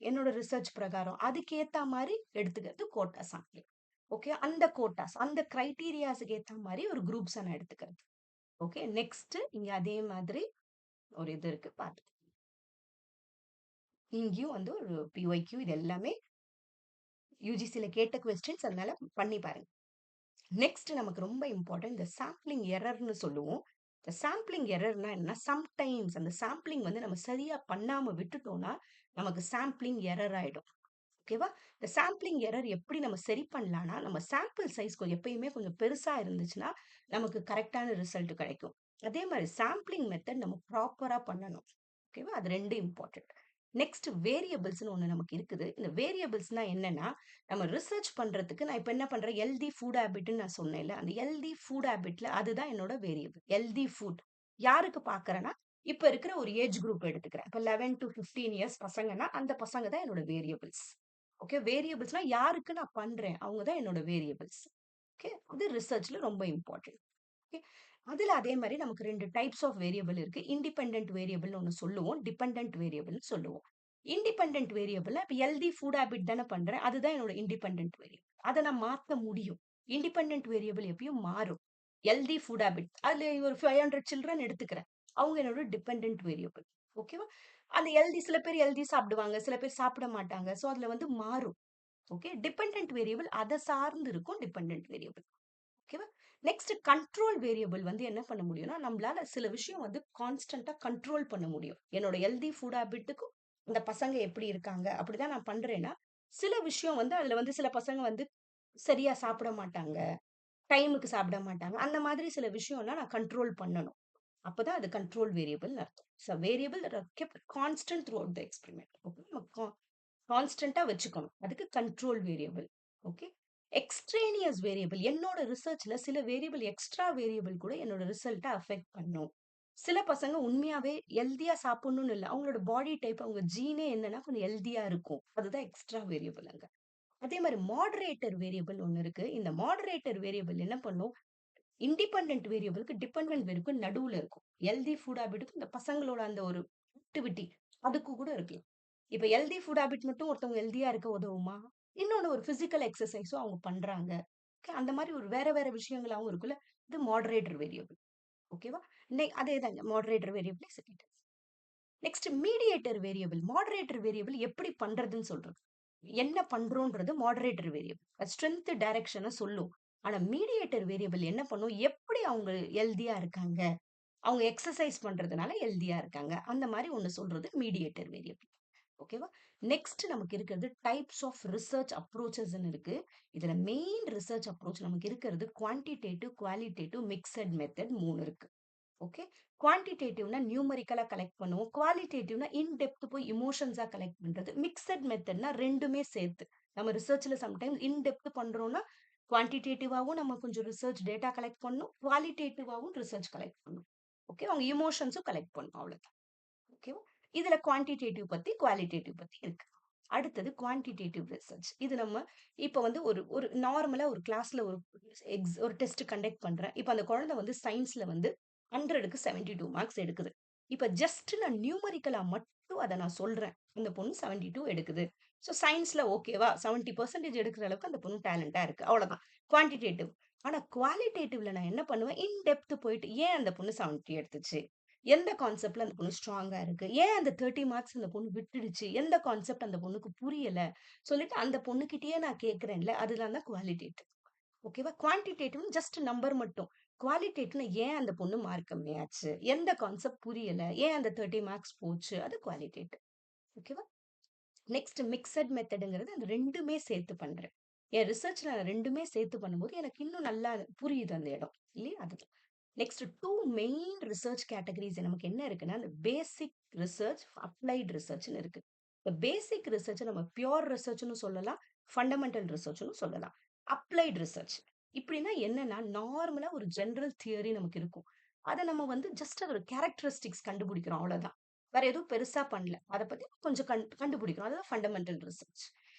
என்னோட ரிசர்ச் பிரகாரம். அதுக்கேத்த மாரி எடுத்துக்கிறது கோட்டா சாம்பிளிங். ஓகே. அந்த கோட்டாஸ், அந்த கிரைட்டீரியாஸ்க்கு ஏத்த மாரி ஒரு குரூப்ஸ நான் எடுத்துக்கிறது. ஓகே. நெக்ஸ்ட் இங்க அதே மாதிரி ஒரு இது இருக்கு பாத்து. இங்கேயும் வந்து ஒரு பிஒய்க்யூ இது எல்லாமே யுஜிசில கேட்ட கொஸ்டின்ஸ் அதனால பண்ணி பாருங்க. நெக்ஸ்ட் நமக்கு ரொம்ப இம்பார்ட்டன்ட் இந்த சாம்பிளிங் எரர்ன்னு சொல்லுவோம். இந்த சாம்பிளிங் எரர்னா என்ன? சம்டைம்ஸ் அந்த சாம்பிளிங் வந்து நம்ம சரியா பண்ணாம விட்டுட்டோம்னா, நமக்கு சாம்பிளிங் எரர் ஆயிடும். ஓகேவா? இந்த சாம்பிளிங் எரர் எப்படி நம்ம சரி பண்ணலாம்னா, நம்ம சாம்பிள் சைஸ் எப்பயுமே கொஞ்சம் பெருசா இருந்துச்சுன்னா, நமக்கு கரெக்ட்டான ரிசல்ட் கிடைக்கும். அதே மாரி சாம்பிளிங் மெத்தட் நம்ம ப்ராப்பரா பண்ணணும். ஓகேவா? அது 2 இம்பார்ட்டன்ட். நெக்ஸ்ட் வேரியபிள்ஸ்ன்னு ஒண்ணு நமக்கு இருக்குது. இந்த வேரியபிள்ஸ்னா என்னன்னா, நம்ம ரிசர்ச் பண்றதுக்கு நான் இப்ப என்ன பண்றேன், ஹெல்தி ஃபுட் ஹேபிட்ன்னு நான் சொன்னேன்ல, அந்த ஹெல்தி ஃபுட் ஹேபிட்ல அதுதான் என்னோட வேரியபிள். Healthy food. யாருக்கு பார்க்கிறேன்னா, இப்ப இருக்கிற ஒரு ஏஜ் குரூப் எடுத்துக்கிறேன். இப்ப 11 to 15 இயர்ஸ் பசங்கன்னா, அந்த பசங்க தான் என்னோட வேரியபிள்ஸ். ஓகே. வேரியபிள்ஸ்னா யாருக்கு நான் பண்றேன்? அவங்க தான் என்னோட வேரியபிள்ஸ். ஓகே. அது ரிசர்ச்ல ரொம்ப இம்பார்ட்டன்ட். ஓகே. அதுல அதே மாரி நமக்கு 2 டைப்ஸ் ஆஃப் வேரியபிள் இருக்கு. இண்டிபெண்டன்ட் வேரியபிள்னு ஒண்ணு சொல்லுவோம். டிபெண்டன்ட் வேரியபிள்னு சொல்லுவோம். இண்டிபெண்டன்ட் வேரியபிள்ல இப்ப ஹெல்தி ஃபுட் ஹேபிட் தானே பண்றேன். அதுதான் என்னோட இண்டிபெண்டன்ட் வேரியபிள். அத நான் மாத்த முடியும். இண்டிபெண்டன்ட் வேரியபிள் எப்பயும் மாறும். Healthy food habit. அதுல ஒரு 500 சில்ட்ரன் எடுத்துக்கிறேன். அவங்க என்னோட டிபெண்டன்ட் வேரியபிள். ஓகேவா? அந்த ஹெல்தி சில பேர் ஹெல்தி சாப்பிடுவாங்க. சில பேர் சாப்பிட மாட்டாங்க. சோ அதுல வந்து மாறும். ஓகே. டிபெண்டன்ட் வேரியபிள் அத சார்ந்து இருக்கும் டிபெண்டன்ட் வேரியபிள். ஓகேவா? நெக்ஸ்ட் கண்ட்ரோல் வேரியபிள் வந்து என்ன பண்ண முடியும்னா, நம்மளால சில விஷயம் வந்து கான்ஸ்டன்ட்டா கண்ட்ரோல் பண்ண முடியும். என்னோட ஹெல்தி ஃபுட் ஹேபிட்டுக்கும் இந்த பசங்க எப்படி இருக்காங்க? அப்படிதான் நான் பண்றேன்னா, சில விஷயம் வந்து அதுல வந்து சில பசங்க வந்து சரியா சாப்பிட மாட்டாங்க. டைமுக்கு சாப்பிட மாட்டாங்க. அந்த மாதிரி சில விஷயம்லாம் நான் கண்ட்ரோல் பண்ணணும். அப்பதான் அது கண்ட்ரோல் வேரியபிள்னு அர்த்தம். Variable that R kept constant through out the experiment. Okay. நம்ம கான்ஸ்டன்ட்டா வச்சுக்கணும். அதுக்கு கண்ட்ரோல் வேரியபிள். ஓகே. எக்ஸ்ட்ரேனியஸ் வேரியபிள் என்னோட ரிசர்ச்ல சில வேரியபிள் எக்ஸ்ட்ரா வேரியபிள் கூட என்னோட ரிசல்ட்ட அஃபெக்ட் பண்ணும். சில பசங்க உண்மையாவே ஹெல்தியா சாப்பிடணும்னு இல்ல. அவங்களோட பாடி டைப் அவங்க ஜீனே என்னன்னா கொஞ்சம் ஹெல்தியா இருக்கும். அதுதான் எக்ஸ்ட்ரா வேரியபிள் அங்க. அதே மாரி மாடரேட்டர் வேரியபிள் ஒண்ணு இருக்கு. இந்த மாடரேட்டர் வேரியபிள் என்ன பண்ணும்? இண்டிபெண்டன்ட் வேரியபிள்க்கு டிபெண்டன்ட் வேரியபிள் நடுவுல இருக்கும். ஹெல்தி ஃபுட் ஹேபிட்க்கு இந்த பசங்களோட அந்த ஒரு ஆக்டிவிட்டி அதுக்கு கூட இருக்கலாம். இப்ப ஹெல்தி ஃபுட் ஹேபிட் மட்டும் ஒருத்தவங்க ஹெல்தியா இருக்க உதவுமா? இன்னொன்னு ஒரு பிசிக்கல் எக்சர்சைஸும் அவங்க பண்றாங்க. ஓகே. அந்த மாரி ஒரு வேற வேற விஷயங்களாவும் இருக்குல்ல. இது மாடரேட்டர் வேரியபிள். ஓகேவா? அதேதாங்க moderator variable second. Next mediator variable. Moderator variable எப்படி பண்றதுன்னு சொல்றது. என்ன பண்றோம்ன்றது மாடரேட்டர் வேரியபிள். ஸ்ட்ரென்த் டைரக்ஷன சொல்லும். ஆனா மீடியேட்டர் வேரியபிள் என்ன பண்ணும்? எப்படி அவங்க ஹெல்தியா இருக்காங்க? அவங்க எக்சர்சைஸ் பண்றதுனால ஹெல்தியா இருக்காங்க. அந்த மாரி ஒண்ணு சொல்றது மீடியேட்டர் வேரியபிள். ஓகேவா? நெக்ஸ்ட் நமக்கு இருக்கிறது டைப்ஸ் ஆஃப் ரிசர்ச் அப்ரோச்சஸ்ன்னு இருக்கு. இதுல மெயின் ரிசர்ச் அப்ரோச் நமக்கு இருக்கிறது குவான்டிடேட்டிவ், குவாலிட்டேட்டிவ், மிக்ஸட் மெத்தட் 3 இருக்கு. ஓகே. குவான்டிடேட்டிவ்னா நியூமெரிக்கலா கலெக்ட் பண்ணுவோம். குவாலிட்டேட்டிவ்னா இன் டெப்த் போய் எமோஷன்ஸா கலெக்ட் பண்றது. மிக்ஸட் மெத்தட்னா 2மே சேர்த்து. நம்ம ரிசர்ச்ல சம்டைம்ஸ் இன் டெப்த் பண்றோம்னா, குவான்டிடேட்டிவாவும் நம்ம கொஞ்சம் ரிசர்ச் டேட்டா கலெக்ட் பண்ணணும். குவாலிட்டேட்டிவாவும் ரிசர்ச் கலெக்ட் பண்ணணும். ஓகே. அவங்க எமோஷன்ஸும் கலெக்ட் பண்ணணும். அவ்வளவுதான். ஓகேவா? இதுல குவான்டிடேட்டிவ் பத்தி, குவாலிட்டேட்டிவ் பத்தி இருக்கு. அடுத்தது குவான்டிடேட்டிவ் ரிசர்ச். இது நம்ம இப்ப வந்து ஒரு ஒரு நார்மலா ஒரு கிளாஸ்ல ஒரு டெஸ்ட் கண்டக்ட் பண்றேன். இப்ப அந்த குழந்தை வந்து சயின்ஸ்ல வந்து 100க்கு 72 மார்க்ஸ் எடுக்குது. இப்ப ஜஸ்ட் நான் நியூமெரிக்கலா மட்டும் அத நான் சொல்றேன். இந்த பொண்ணு 72 எடுக்குது. சோ சயின்ஸ்ல ஓகேவா 70% எடுக்கிற அளவுக்கு அந்த பொண்ணு டேலண்டா இருக்கு. அவ்வளவுதான். குவான்டிடேட்டிவ். ஆனா குவாலிட்டேட்டிவ்ல நான் என்ன பண்ணுவேன், இன் டெப்த் போயிட்டு ஏன் அந்த பொண்ணு 70 எடுத்துச்சு? எந்த கான்செப்ட்ல அந்த பொண்ணு ஸ்ட்ராங்கா இருக்கு? ஏன் அந்த 30 மார்க்ஸ் அந்த பொண்ணு விட்டுடுச்சு? எந்த கான்செப்ட் அந்த பொண்ணுக்கு புரியல? சொல்லிட்டு அந்த பொண்ணுகிட்டயே நான் கேட்கிறேன்ல, அதுதான் தான் குவாலிட்டேட்டிவ். ஓகேவா? குவான்டிடேட்டிவ் ஜஸ்ட் நம்பர் மட்டும். குவாலிட்டேட்டிவ்னா ஏன் அந்த பொண்ணு மார்க் கம்மியாச்சு? எந்த கான்செப்ட் புரியல? ஏன் அந்த 30 மார்க்ஸ் போச்சு? அது குவாலிட்டேட்டிவ். ஓகேவா? நெக்ஸ்ட் மிக்ஸட் மெத்தட்ங்கிறது அந்த 2மே சேர்த்து பண்றேன். என் ரிசர்ச்ல நான் 2மே சேர்த்து பண்ணும்போது எனக்கு இன்னும் நல்லா புரியுது அந்த இடம். இல்லையா? அதுதான். நெக்ஸ்ட் 2 மெயின் ரிசர்ச் கேட்டகரிஸ் நமக்கு என்ன இருக்குன்னா, அந்த பேசிக் ரிசர்ச், அப்ளைட் ரிசர்ச்ன்னு இருக்கு. இந்த பேசிக் ரிசர்ச்ச நம்ம பியூர் ரிசர்ச்ன்னு சொல்லலாம். ஃபண்டமெண்டல் ரிசர்ச்ன்னு சொல்லலாம். Applied research. இப்படின்னா என்னன்னா, நார்மலா ஒரு ஜெனரல் தியரி நமக்கு இருக்கும். அத நம்ம வந்து ஜஸ்ட் அதோட கேரக்டரிஸ்டிக்ஸ் கண்டுபிடிக்கிறோம் அவ்வளவுதான். வேற எதுவும் பெருசா பண்ணல. அத பத்தி கொஞ்சம் கண்டுபிடிக்கிறோம். அதுதான் ஃபண்டமெண்டல் ரிசர்ச்.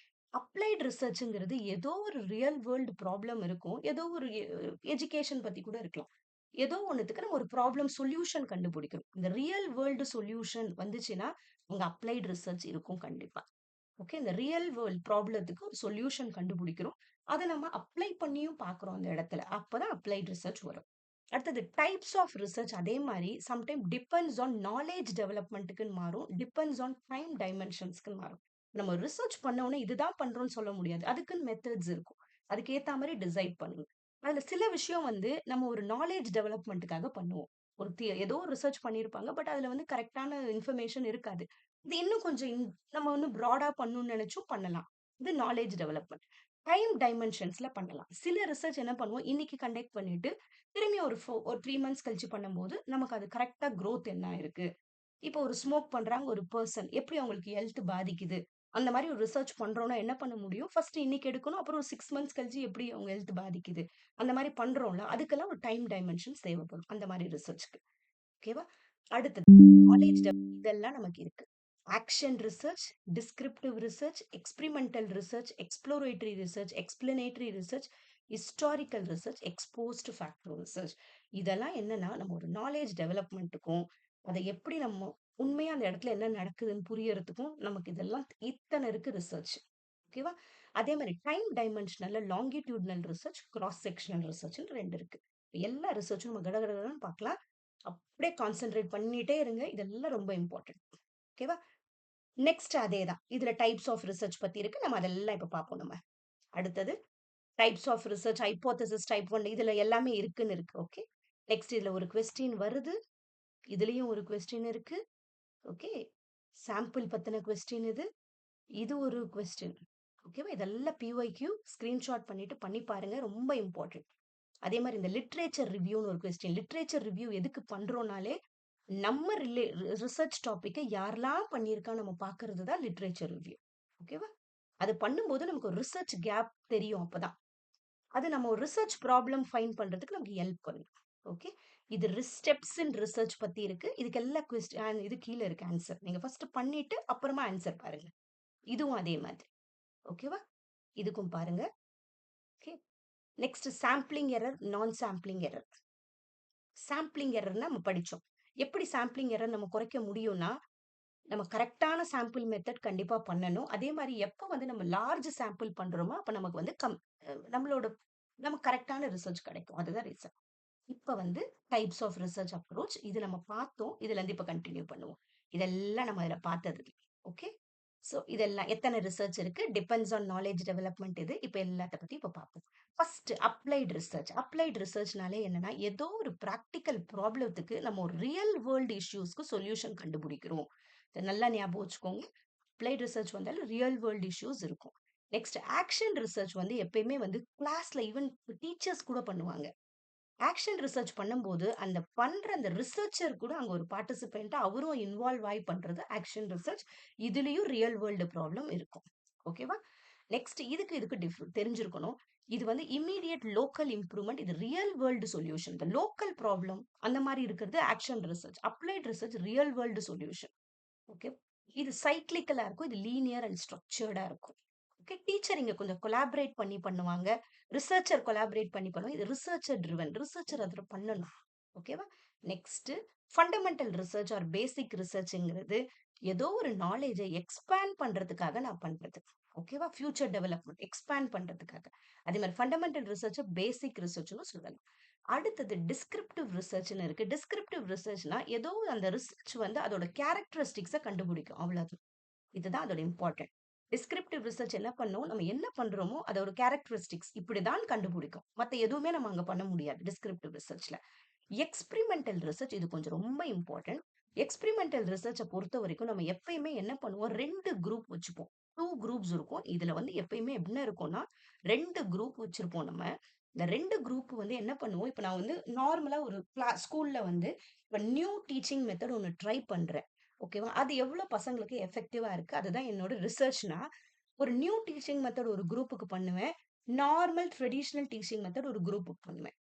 அப்ளைட் ரிசர்ச்ங்கிறது ஏதோ ஒரு ரியல் வேர்ல்ட் ப்ராப்ளம் இருக்கும். ஏதோ ஒரு எஜுகேஷன் பத்தி கூட இருக்கலாம். ஏதோ ஒண்ணுத்துக்கு நம்ம ஒரு ப்ராப்ளம் சொல்யூஷன் கண்டுபிடிக்கணும். இந்த ரியல் வேர்ல்ட் சொல்யூஷன் வந்துச்சுன்னா, அங்க அப்ளைட் ரிசர்ச் இருக்கும் கண்டிப்பா. ஓகே. இந்த ரியல் வேர்ல்ட் ப்ராப்ளத்துக்கு ஒரு சொல்யூஷன் கண்டுபிடிக்கிறோம். அத நம்ம அப்ளை பண்ணியும் பார்க்குறோம் அந்த இடத்துல. அப்பதான் அப்ளைட் ரிசர்ச் வரும். அடுத்தது டைப்ஸ் ஆஃப் ரிசர்ச் அதே மாரி சம்டைம் டிபெண்ட்ஸ் ஆன் நாலேட்ஜ் டெவலப்மென்ட்க்குன்னு மாறும். டிபெண்ட்ஸ் ஆன் டைம் டைமென்ஷன்ஸ்க்குன்னு மாறும். நம்ம ரிசர்ச் பண்ண உடனே இதுதான் பண்றோம்னு சொல்ல முடியாது. அதுக்குன்னு மெத்தட்ஸ் இருக்கும். அதுக்கு ஏத்த மாரி டிசைட் பண்ணணும். அதுல சில விஷயம் வந்து நம்ம ஒரு நாலேட்ஜ் டெவலப்மென்ட்க்காக பண்ணுவோம். ஏதோ ஒரு ரிசர்ச் பண்ணியிருப்பாங்க. பட் அதுல வந்து கரெக்ட்டான இன்ஃபர்மேஷன் இருக்காது. இது இன்னும் கொஞ்சம் நம்ம இன்னும் ப்ராடா பண்ணணும்னு நெனச்சும் பண்ணலாம். இது நாலேட்ஜ் டெவலப்மென்ட். டைம் டைமென்ஷன்ஸ்ல பண்ணலாம். சில ரிசர்ச் என்ன பண்ணுவோம், இன்னைக்கு கண்டக்ட் பண்ணிட்டு, திரும்பி ஒரு 3 மந்த்ஸ் கழிச்சு பண்ணும்போது, நமக்கு அது கரெக்ட்டா குரோத் என்ன ஆயிருக்கு? இப்போ ஒரு ஸ்மோக் பண்றாங்க ஒரு பெர்சன். எப்படி அவங்களுக்கு ஹெல்த் பாதிக்குது? அந்த மாரி ஒரு ரிசர்ச் பண்றோம்னா என்ன பண்ண முடியும்? ஃபர்ஸ்ட் இன்னைக்கு எடுக்கணும். அப்புறம் ஒரு 6 மந்த்ஸ் கழிச்சு எப்படி அவங்க ஹெல்த் பாதிக்குது? அந்த மாரி பண்றோம்ல, அதுக்கெல்லாம் ஒரு டைம் டைமென்ஷன்ஸ் தேவைப்படும். அந்த மாரி ரிசர்ச்க்கு. ஓகேவா? அடுத்தது நாலேட்ஜ் இதெல்லாம் நமக்கு இருக்கு. Action research, descriptive research, experimental research, exploratory research, explanatory research, historical research, exposed factor research. இதெல்லாம் என்னன்னா நம்ம ஒரு நாலேஜ் டெவலப்மெண்ட்டுக்கும் அதை எப்படி நம்ம உண்மையா அந்த இடத்துல என்ன நடக்குதுன்னு புரியறதுக்கும் நமக்கு இதெல்லாம் இத்தனை இருக்கு ரிசர்ச். ஓகேவா? அதே மாதிரி டைம் டைமென்ஷனல்ல லாங்கிடியூட்னல் ரிசர்ச், கிராஸ் செக்ஷனல் ரிசர்ச்னு ரெண்டு இருக்கு. எல்லா ரிசர்ச்சும் நம்ம கடகடன்னு பார்க்கலாம். அப்படியே கான்சென்ட்ரேட் பண்ணிட்டே இருங்க. இதெல்லாம் ரொம்ப இம்பார்ட்டன்ட். ஓகேவா? நெக்ஸ்ட் அதே தான். இதுல டைப்ஸ் ஆஃப் ரிசர்ச் பத்தி இருக்கு. நம்ம அதெல்லாம் இப்ப பார்ப்போம் நம்ம. அடுத்தது types of research, hypothesis, type 1 இதுல எல்லாமே இருக்குன்னு இருக்கு. ஓகே. நெக்ஸ்ட் இதுல ஒரு கொஸ்டின் வருது. இதுலயும் ஒரு கொஸ்டின் இருக்கு. ஓகே. சாம்பிள் பத்தின கொஸ்டின் இது. இது ஒரு கொஸ்டின். ஓகேவா? இதெல்லாம் பிஒய்க்யூ ஸ்கிரீன்ஷாட் பண்ணிட்டு பண்ணி பாருங்க. ரொம்ப இம்பார்ட்டன்ட். அதே மாதிரி இந்த லிட்ரேச்சர் ரிவ்யூன்னு ஒரு கொஸ்டின். லிட்ரேச்சர் ரிவ்யூ எதுக்கு பண்றோம்னாலே நம்ம ரிசர்ச் டாபிக்கை யாரெல்லாம் பண்ணியிருக்கா நம்ம பார்க்கறது தான் லிட்ரேச்சர் ரிவ்யூ. ஓகேவா? அது பண்ணும்போது நமக்கு ஒரு ரிசர்ச் கேப் தெரியும். அப்பதான் அது நம்ம ஒரு ரிசர்ச் ப்ராப்ளம் ஃபைண்ட் பண்றதுக்கு நமக்கு ஹெல்ப் பண்ணும். ஓகே. இது ஸ்டெப்ஸ் இன் ரிசர்ச் பத்தி இருக்கு. இதுக்கு எல்லா கொஸ்டின் இது கீழே இருக்கு ஆன்சர். நீங்க ஃபர்ஸ்ட் பண்ணிட்டு அப்புறமா ஆன்சர் பாருங்க. இதுவும் அதே மாதிரி. ஓகேவா? இதுக்கும் பாருங்க. ஓகே. நெக்ஸ்ட் சாம்பிளிங் எரர், நான் சாம்பிளிங் எரர். சாம்பிளிங் எரர்னா நம்ம படிச்சோம். எப்படி சாம்பிளிங் எரர் நம்ம குறைக்க முடியும்னா நம்ம கரெக்டான சாம்பிள் மெத்தட் கண்டிப்பா பண்ணணும். அதே மாதிரி எப்ப வந்து நம்ம லார்ஜ் சாம்பிள் பண்றோமோ அப்ப நமக்கு வந்து நம்மளோட நமக்கு கரெக்டான ரிசர்ச் கிடைக்கும். அதுதான் ரீசன். இப்ப வந்து டைப்ஸ் ஆஃப் ரிசர்ச் அப்ரோச் இது நம்ம பார்த்தோம். இதுல இருந்து இப்ப கண்டினியூ பண்ணுவோம். இதெல்லாம் நம்ம இதுல பார்த்தது. ஓகே. சோ இதெல்லாம் எத்தனை ரிசர்ச் இருக்கு, டிபெண்ட்ஸ் ஆன் நாலேஜ் டெவலப்மெண்ட். இது இப்ப எல்லாத்த பத்தி இப்ப பார்ப்போம். First applied research. அப்ளைட் ரிசர்ச்னாலே என்னன்னா ஏதோ ஒரு பிராக்டிக்கல் ப்ராப்ளத்துக்கு நம்ம ஒரு ரியல் வேர்ல்டு இஷ்யூஸ்க்கு சொல்யூஷன் கண்டுபிடிக்கிறோம். இதை நல்லா ஞாபகம் வச்சுக்கோங்க. அப்ளைட் ரிசர்ச் வந்தாலும் ரியல் வேர்ல்டு இஷ்யூஸ் இருக்கும். நெக்ஸ்ட் ஆக்ஷன் ரிசர்ச் வந்து எப்பயுமே வந்து கிளாஸ்ல ஈவன் டீச்சர்ஸ் கூட பண்ணுவாங்க. ஆக்ஷன் ரிசர்ச் பண்ணும்போது அந்த பண்ற அந்த ரிசர்ச்சர் கூட அங்க ஒரு பார்ட்டிசிபென்ட்டா அவரும் இன்வால்வ் ஆகி பண்றது ஆக்ஷன் ரிசர்ச். இதுலயும் ரியல் வேர்ல்டு ப்ராப்ளம் இருக்கும். ஓகேவா? நெக்ஸ்ட் இதுக்கு தெரிஞ்சிருக்கணும். இது வந்து இம்மீடியட் லோக்கல் இம்ப்ரூவ்மெண்ட். இது ரியல் வேர்ல்டு சொல்யூஷன். இந்த லோக்கல் ப்ராப்ளம் அந்த மாதிரி இருக்கிறது action research. Applied research real world solution. Okay. இது சைக்கிளிக்கலா இருக்கும். இது லீனியர் அண்ட் ஸ்ட்ரக்சர்டா இருக்கும். ஓகே. டீச்சர் இங்க கொஞ்சம் கொலாபரேட் பண்ணி பண்ணுவாங்க. ரிசர்ச்சர் கொலாபரேட் பண்ணி பண்ணுவாங்க. இது ரிசர்ச்சர் ட்ரிவன். ரிசர்ச்சர் அதுல பண்ணணும். ஓகேவா? நெக்ஸ்ட் ஃபண்டமெண்டல் ரிசர்ச் ஆர் பேசிக் ரிசர்ச்ங்கிறது ஏதோ ஒரு நாலேஜை எக்ஸ்பேண்ட் பண்றதுக்காக நான் பண்றது. ஓகேவா? ஃபியூச்சர் டெவலப்மெண்ட் எக்ஸ்பேண்ட் பண்றதுக்காக. அதே மாதிரி ஃபண்டமெண்டல் ரிசர்ச் பேசிக் ரிசர்ச்னு சொல்லலாம். அடுத்தது டிஸ்கிரிப்டிவ் ரிசர்ச்னு இருக்கு. டிஸ்கிரிப்டிவ் ரிசர்ச்னா ஏதோ அந்த ரிசர்ச் வந்து அதோட கேரக்டரிஸ்டிக்ஸை கண்டுபிடிக்கும். அவ்வளவுதான். இதுதான் அதோட இம்பார்ட்டன்ட். டிஸ்கிரிப்டிவ் ரிசர்ச் என்ன பண்ணும், நம்ம என்ன பண்றோமோ அதோட கேரக்டரிஸ்டிக்ஸ் இப்படிதான் கண்டுபிடிக்கும். மத்த எதுவுமே நம்ம அங்க பண்ண முடியாது டிஸ்கிரிப்டிவ் ரிசர்ச்ல. எக்ஸ்பிரிமெண்டல் ரிசர்ச் இது கொஞ்சம் ரொம்ப இம்பார்ட்டன்ட். எக்ஸ்பிரிமெண்டல் ரிசர்ச்சை பொறுத்த வரைக்கும் நம்ம எப்பயுமே என்ன பண்ணுவோம், ரெண்டு குரூப் வச்சுப்போம். டூ குரூப்ஸ் இருக்கும். இதுல வந்து எப்பயுமே என்ன இருக்கும்னா ரெண்டு குரூப் வச்சிருப்போம் நம்ம. இந்த ரெண்டு குரூப் வந்து என்ன பண்ணுவோம், இப்ப நான் வந்து நார்மலா ஒரு ஸ்கூல்ல வந்து இப்ப நியூ டீச்சிங் மெத்தட் ஒன்னு ட்ரை பண்றேன். ஓகேவா? அது எவ்வளவு பசங்களுக்கு எஃபெக்டிவா இருக்கு, அதுதான் என்னோட ரிசர்ச்னா. ஒரு நியூ டீச்சிங் மெத்தட் ஒரு குரூப்புக்கு பண்ணுவேன். நார்மல் ட்ரெடிஷனல் டீச்சிங் மெத்தட் ஒரு குரூப்புக்கு பண்ணுவேன்.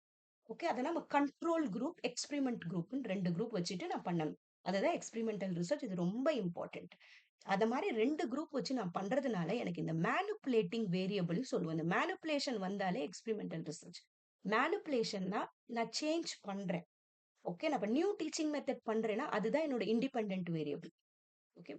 ஓகே. அத நம்ம கண்ட்ரோல் குரூப், எக்ஸ்பெரிமெண்ட் குரூப்னு 2 குரூப் வச்சுட்டு நான் பண்ணணும். அதுதான் எக்ஸ்பெரிமெண்டல் ரிசர்ச். இது ரொம்ப இம்பார்ட்டன்ட். அத மாரி 2 குரூப் வச்சு நான் பண்றதுனால எனக்கு இந்த மேனிபுலேட்டிங் வேரியபிள் சொல்லுவோம். இந்த மேனிபுலேஷன் வந்தாலே எக்ஸ்பெரிமெண்டல் ரிசர்ச். மேனிபுலேஷன்னா நான் சேஞ்ச் பண்றேன். ஓகே. நான் இப்ப நியூ டீச்சிங் மெத்தட் பண்றேன்னா அதுதான் என்னோட இண்டிபெண்டன்ட் வேரியபிள். ஓகே.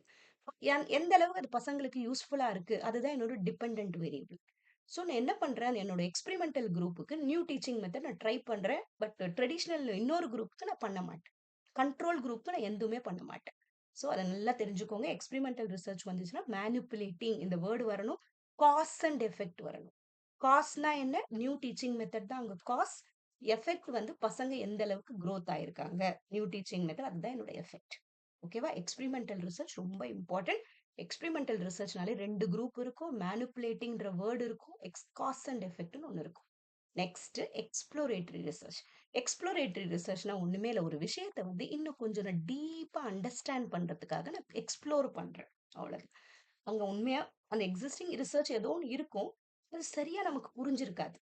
எந்த அளவுக்கு அது பசங்களுக்கு யூஸ்ஃபுல்லா இருக்கு, அதுதான் என்னோட டிபெண்டன்ட் வேரியபிள். ஸோ நான் என்ன பண்றேன், என்னோட எக்ஸ்பெரிமெண்டல் குரூப்புக்கு நியூ டீச்சிங் மெத்தட் நான் ட்ரை பண்றேன். பட் ட்ரெடிஷனல் இன்னொரு குரூப்புக்கு நான் பண்ண மாட்டேன். கண்ட்ரோல் குரூப்க்கு நான் எதுவுமே பண்ண மாட்டேன். ஸோ அத நல்லா தெரிஞ்சுக்கோங்க. எக்ஸ்பெரிமெண்டல் ரிசர்ச் வந்துச்சுன்னா மேனிபுலேட்டிங் இந்த வேர்ட் வரணும். காஸ் அண்ட் எஃபெக்ட் வரணும். காஸ்னா என்ன? நியூ டீச்சிங் மெத்தட் தான் அங்க காஸ். எஃபெக்ட் வந்து பசங்க எந்த அளவுக்கு growth ஆயிருக்காங்க. நியூ டீச்சிங் மெத்தட் அதுதான் என்னோட எஃபெக்ட். ஓகேவா? எக்ஸ்பெரிமெண்டல் ரிசர்ச் ரொம்ப இம்பார்ட்டன்ட். எக்ஸ்பெரிமெண்டல் ரிசர்ச்னாலே 2 குரூப் இருக்கும். மேனிபுலேட்டிங்ன்ற வேர்ட் இருக்கும். காஸ் அண்ட் எஃபெக்ட்னு ஒண்ணு இருக்கும். Next exploratory research. எக்ஸ்ப்ளோரேட்டரி ரிசர்ச்னா ஒண்ணுமே இல்ல. ஒரு விஷயத்த வந்து இன்னும் கொஞ்சம் நான் டீப்பா அண்டர்ஸ்டாண்ட் பண்றதுக்காக நான் எக்ஸ்ப்ளோர் பண்றேன். அவ்வளவுதான். அங்க உண்மையா அந்த எக்ஸிஸ்டிங் ரிசர்ச் ஏதோ ஒண்ணு இருக்கும். அது சரியா நமக்கு புரிஞ்சிருக்காது.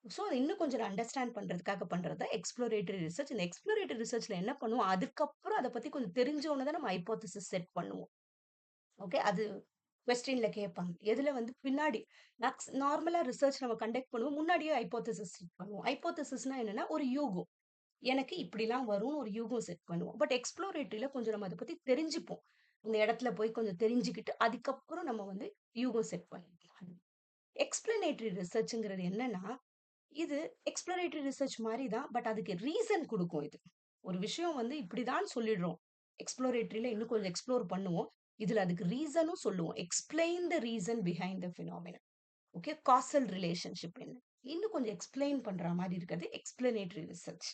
சோ அத இன்னும் கொஞ்சம் அண்டர்ஸ்டாண்ட் பண்றதுக்காக பண்றது தான் எக்ஸ்ப்ளோரேட்டரி ரிசர்ச். இந்த எக்ஸ்ப்ளோரேட்டரி ரிசர்ச்ல என்ன பண்ணுவோம், அதுக்கப்புறம் அத பத்தி கொஞ்சம் தெரிஞ்ச உடனே தான் நம்ம ஹைப்போதசிஸ் செட் பண்ணுவோம். ஓகே. அது கொஸ்டின்ல கேட்பாங்க. எதுல வந்து பின்னாடி நார்மலா ரிசர்ச் நம்ம கண்டக்ட் பண்ணுவோம். முன்னாடியே ஹைப்போதசிஸ் செட் பண்ணுவோம். ஹைப்போதசிஸ்னா என்னன்னா, ஒரு யூகம். எனக்கு இப்படிலாம் வரும்னு ஒரு யூகம் செட் பண்ணுவோம். பட் எக்ஸ்ப்ளோரேட்டரில கொஞ்சம் நம்ம அத பத்தி தெரிஞ்சுப்போம். இந்த இடத்துல போய் கொஞ்சம் தெரிஞ்சுக்கிட்டு, அதுக்கப்புறம் நம்ம வந்து யூகம் செட் பண்ணிக்கலாம். எக்ஸ்ப்ளனேட்டரி ரிசர்ச்ங்கிறது என்னன்னா, இது எக்ஸ்ப்ளோரேட்டரி ரிசர்ச் மாரி தான். பட் அதுக்கு ரீசன் குடுக்கும் இது. ஒரு விஷயம் வந்து இப்படிதான் சொல்லிடுறோம். எக்ஸ்ப்ளோரேட்டரில இன்னும் கொஞ்சம் எக்ஸ்ப்ளோர் பண்ணுவோம். இதுல அதுக்கு ரீசனும் சொல்லுவோம். Explain the reason behind the phenomenon. Okay. Causal relationship என்ன? இன்னும் கொஞ்சம் எக்ஸ்ப்ளைன் பண்ற மாரி இருக்கிறது explanatory research.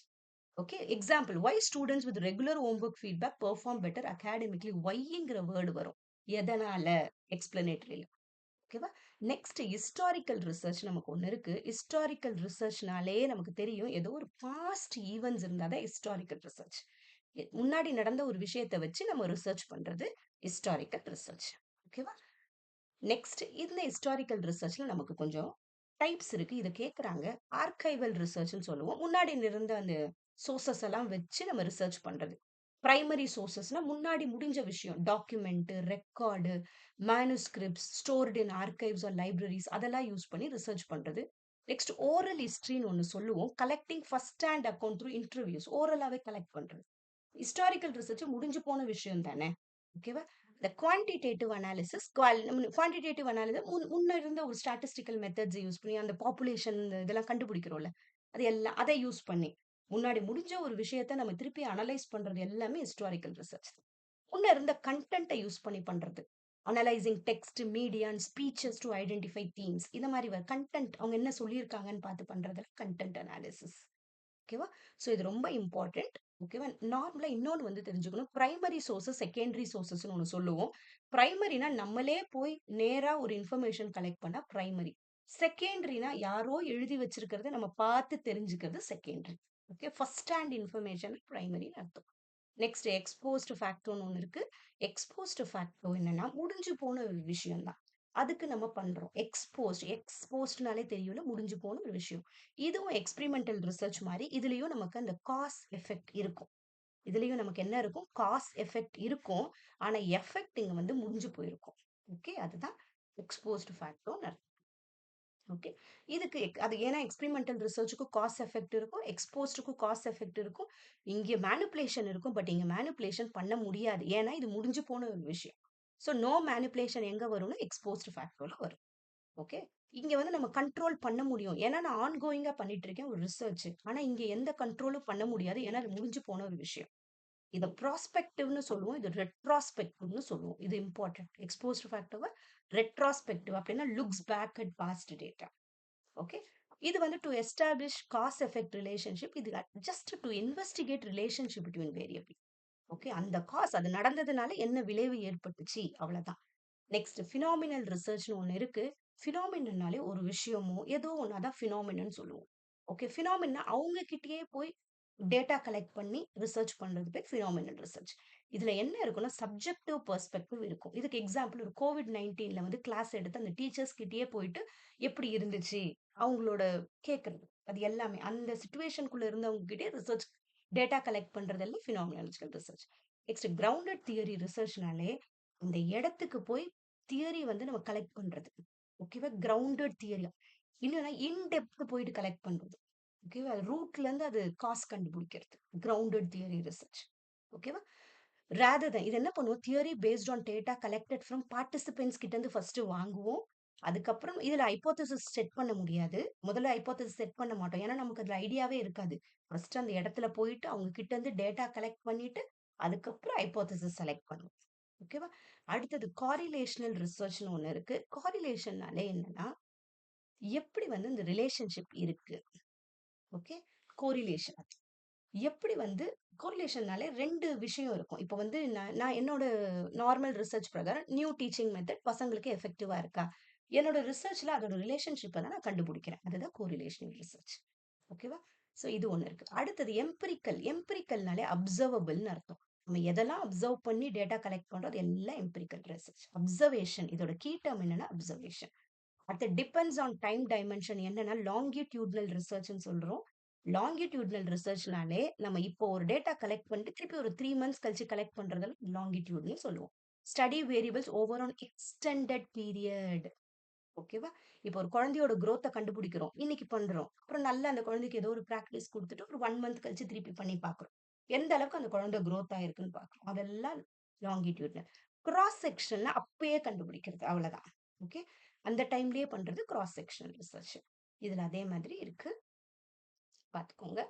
Okay. Example, why students with regular home work feedback perform better academically. வைங்கிற வேர்ட் வரும். எதனால? எக்ஸ்ப்ளனேட்டரில. ஓகேவா? நெக்ஸ்ட் ஹிஸ்டாரிக்கல் ரிசர்ச் நமக்கு ஒண்ணு இருக்கு. ஹிஸ்டாரிக்கல் ரிசர்ச்னாலே நமக்கு தெரியும். ஏதோ ஒரு பாஸ்ட் ஈவென்ட்ஸ் இருந்தா தான் ஹிஸ்டாரிக்கல் ரிசர்ச். முன்னாடி நடந்த ஒரு விஷயத்த வச்சு நம்ம ரிசர்ச் பண்றது ஹிஸ்டாரிக்கல் ரிசர்ச். ஓகேவா? நெக்ஸ்ட் இந்த ஹிஸ்டாரிக்கல் ரிசர்ச்ல நமக்கு கொஞ்சம் டைப்ஸ் இருக்கு. இத கேட்கறாங்க. ஆர்கைவல் ரிசர்ச்ன்னு சொல்லுவோம். முன்னாடி இருந்த அந்த சோர்சஸ் எல்லாம் வச்சு நம்ம ரிசர்ச் பண்றது. பிரைமரி சோர்சஸ்னா முன்னாடி முடிஞ்ச விஷயம். Document, record, manuscripts stored in archives or libraries அதெல்லாம் யூஸ் பண்ணி ரிசர்ச் பண்றது. நெக்ஸ்ட் ஓரல் ஹிஸ்டரின்னு ஒண்ணு சொல்லுவோம். Collecting first hand account through interviews. ஓரலாவே கலெக்ட் பண்றது. ஹிஸ்டாரிக்கல் ரிசர்ச் முடிஞ்சு போன விஷயம் தானே. ஓகேவா? இந்த குவான்டிடேட்டிவ் அனாலிசிஸ் குவான்டிடேட்டிவ் அனாலிசிஸ் முன்ன இருந்த ஒரு ஸ்டாட்டிஸ்டிக்கல் மெத்தட்ஸ் யூஸ் பண்ணி அந்த பாப்புலேஷன் இதெல்லாம் கண்டுபிடிக்கிறோம்ல. அது எல்லாம் அதை யூஸ் பண்ணி முன்னாடி முடிஞ்ச ஒரு விஷயத்த நம்ம திருப்பி அனலைஸ் பண்றது எல்லாமே ஹிஸ்டாரிக்கல் ரிசர்ச். முன்ன இருந்த கண்டென்ட்டை யூஸ் பண்ணி பண்றது. Analysing text, media and speeches to identify themes. இந்த மாதிரி கண்டென்ட் அவங்க என்ன சொல்லியிருக்காங்கன்னு பார்த்து பண்றதுல கண்டென்ட் அனாலிசிஸ். ஓகேவா? ஸோ இது ரொம்ப இம்பார்ட்டன்ட். ஓகேவா? நார்மலா இன்னொன்னு வந்து தெரிஞ்சுக்கணும். பிரைமரி சோர்சஸ், செகண்டரி சோர்சஸ்ன்னு ஒண்ணு சொல்லுவோம். பிரைமரினா நம்மளே போய் நேரா ஒரு இன்ஃபர்மேஷன் கலெக்ட் பண்ணா பிரைமரி. செகண்டரினா யாரோ எழுதி வச்சிருக்கிறத நம்ம பார்த்து தெரிஞ்சுக்கிறது secondary. Okay. First hand information பிரைமரின்னு அர்த்தம். நெக்ஸ்ட் எக்ஸ்போஸ்டு ஃபேக்டோன்னு ஒண்ணு இருக்கு. எக்ஸ்போஸ்டு ஃபேக்டோ என்னன்னா, முடிஞ்சு போன ஒரு விஷயம் தான். அதுக்கு நம்ம பண்றோம். எக்ஸ்போஸ்ட்னாலே தெரியும்ல, முடிஞ்சு போன ஒரு விஷயம். இதுவும் எக்ஸ்பெரிமெண்டல் ரிசர்ச் மாரி. இதுலயும் நமக்கு அந்த காஸ் எஃபெக்ட் இருக்கும். இதுலயும் நமக்கு என்ன இருக்கும்? காஸ் எஃபெக்ட் இருக்கும். ஆனா எஃபெக்ட் இங்க வந்து முடிஞ்சு போயிருக்கும். ஓகே. அதுதான் எக்ஸ்போஸ்டு ஃபேக்டோன்னு அர்த்தம். ஓகே. இதுக்கு அது ஏன்னா எக்ஸ்பெரிமெண்டல் ரிசர்ச்சுக்கும் காஸ் எஃபெக்ட் இருக்கும். எக்ஸ்போஸ்டுக்கும் காஸ் எஃபெக்ட் இருக்கும். இங்க மேனிபுலேஷன் இருக்கும். பட் இங்க மேனிபுலேஷன் பண்ண முடியாது. ஏன்னா இது முடிஞ்சு போன ஒரு விஷயம். ஸோ நோ மேனிபுலேஷன் எங்க வரும்னா எக்ஸ்போஸ்டு ஃபேக்டர்ல வரும். ஓகே. இங்க வந்து நம்ம கண்ட்ரோல் பண்ண முடியும். ஏன்னா நான் ஆன்கோயிங்கா பண்ணிட்டு இருக்கேன் ஒரு ரிசர்ச். ஆனா இங்க எந்த கண்ட்ரோலும் பண்ண முடியாது. ஏன்னா அது முடிஞ்சு போன ஒரு விஷயம். இத ப்ராஸ்பெக்டிவ்னு சொல்லுவோம். இது ரெட்ராஸ்பெக்டிவ்னு சொல்லுவோம். இது இம்பார்ட்டன்ட். எக்ஸ்போஸ்டு ஃபேக்டர் ரெட்ராஸ்பெக்டிவ் அப்படின்னா looks back at past data. Okay. இது வந்து to establish cause effect relationship. இது just to investigate relationship between variable. Okay. அந்த காஸ் அது நடந்ததுனால என்ன விளைவு ஏற்பட்டுச்சு அவ்வளவுதான். நெக்ஸ்ட் ஃபினாமினல் ரிசர்ச்னு ஒண்ணு இருக்கு. ஃபினாமினன்னாலே ஒரு விஷயமோ ஏதோ ஒண்ணு அதான் ஃபினாமினன் சொல்லுவோம். ஓகே. ஃபினாமினா அவங்க கிட்டயே போய் டேட்டா கலெக்ட் பண்ணி ரிசர்ச் பண்றது பேர் ஃபினாமினல் ரிசர்ச். இதுல என்ன இருக்குன்னா சப்ஜெக்டிவ் பெர்ஸ்பெக்டிவ் இருக்கும். இதுக்கு எக்ஸாம்பிள் ஒரு கோவிட்-19ல வந்து கிளாஸ் எடுத்து அந்த டீச்சர்ஸ் கிட்டயே போயிட்டு எப்படி இருந்துச்சு அவங்களோட கேட்கறது. அது எல்லாமே அந்த சிச்சுவேஷனுக்குள்ள இருந்தவங்க கிட்டே ரிசர்ச் டேட்டா கலெக்ட் பண்றதெல்லாம் ஃபினாமினாலஜிக்கல் ரிசர்ச். நெக்ஸ்ட் கிரவுண்டட் தியரி ரிசர்ச்னாலே அந்த இடத்துக்கு போய் தியரி வந்து நம்ம கலெக்ட் பண்றது. ஓகேவா? Grounded theory. இல்லைன்னா இன்டெப்த் போயிட்டு கலெக்ட் பண்றது. ஓகேவா? ரூட்ல இருந்து அது காஸ் கண்டுபிடிக்கிறது. Grounded theory research. ஓகேவா? ராதர் தான் இது என்ன பண்ணுவோம்? Theory based on data collected from participants கிட்ட இருந்து ஃபர்ஸ்ட் வாங்குவோம். அதுக்கப்புறம் இதுல ஹைப்போதசிஸ் செட் பண்ண முடியாது. முதல்ல ஹைப்போதசிஸ் செட் பண்ண மாட்டோம். ஏன்னா நமக்கு அதுல ஐடியாவே இருக்காது. ஃபர்ஸ்ட் அந்த இடத்துல போயிட்டு அவங்க கிட்ட இருந்து டேட்டா கலெக்ட் பண்ணிட்டு அதுக்கப்புறம் ஹைப்போதசிஸ் செலக்ட் பண்ணுவோம். ஓகேவா? அடுத்தது காரிலேஷனல் ரிசர்ச்னு ஒண்ணு இருக்கு. காரிலேஷன்னாலே என்னன்னா, எப்படி வந்து இந்த ரிலேஷன்ஷிப் இருக்கு. ஓகே. கோரிலேஷன் எப்படி வந்து கோரிலேஷன்னாலே 2 விஷயம் இருக்கும். இப்ப வந்து நான் நான் என்னோட நார்மல் ரிசர்ச் பிரகாரம் நியூ டீச்சிங் மெத்தட் பசங்களுக்கு எஃபெக்டிவா இருக்கா? என்னோட ரிசர்ச்ல அதோட ரிலேஷன்ஷிப்ப தான் நான் கண்டுபிடிக்கிறேன். அதுதான் கோரிலேஷனல் ரிசர்ச். ஓகேவா? ஸோ இது ஒண்ணு இருக்கு. அடுத்தது எம்பிரிக்கல். எம்பிரிக்கல்னாலே அப்சர்வபிள்னு அர்த்தம். நம்ம எதெல்லாம் அப்சர்வ் பண்ணி டேட்டா கலெக்ட் பண்றோம் அது எல்லாம் எம்பிரிக்கல் ரிசர்ச். அப்சர்வேஷன் இதோட கீ டெர்ம் என்னன்னா அப்சர்வேஷன். அடுத்து டிபெண்ட்ஸ் ஆன் டைம் டைமென்ஷன் என்னன்னா லாங்கிட்யூட்னல் ரிசர்ச்ன்னு சொல்றோம். லாங்கிட்யூட்னல் ரிசர்ச்னாலே நம்ம இப்போ ஒரு டேட்டா கலெக்ட் பண்ணிட்டு திருப்பி ஒரு 3 மந்த்ஸ் கழிச்சு கலெக்ட் பண்றதுல லாங்கிட்யூட்னு சொல்லுவோம். Study variables over on extended period. ஓகேவா? இப்போ ஒரு குழந்தையோட குரோத்த கண்டுபிடிக்கிறோம். இன்னைக்கு பண்றோம். அப்புறம் நல்லா அந்த குழந்தைக்கு ஏதோ ஒரு பிராக்டிஸ் குடுத்துட்டு ஒரு 1 மந்த் கழிச்சு திருப்பி பண்ணி பார்க்குறோம். எந்த அளவுக்கு அந்த குழந்தை குரோத் ஆயிருக்குன்னு பார்க்குறோம். அதெல்லாம் லாங்கிட்யூட்ல. கிராஸ் செக்ஷன்ல அப்பயே கண்டுபிடிக்கிறது. அவ்வளவுதான். ஓகே. அந்த டைம்லயே பண்றது கிராஸ் செக்ஷனல் ரிசர்ச். இதுல அதே மாதிரி இருக்கு. பார்த்துக்கோங்க.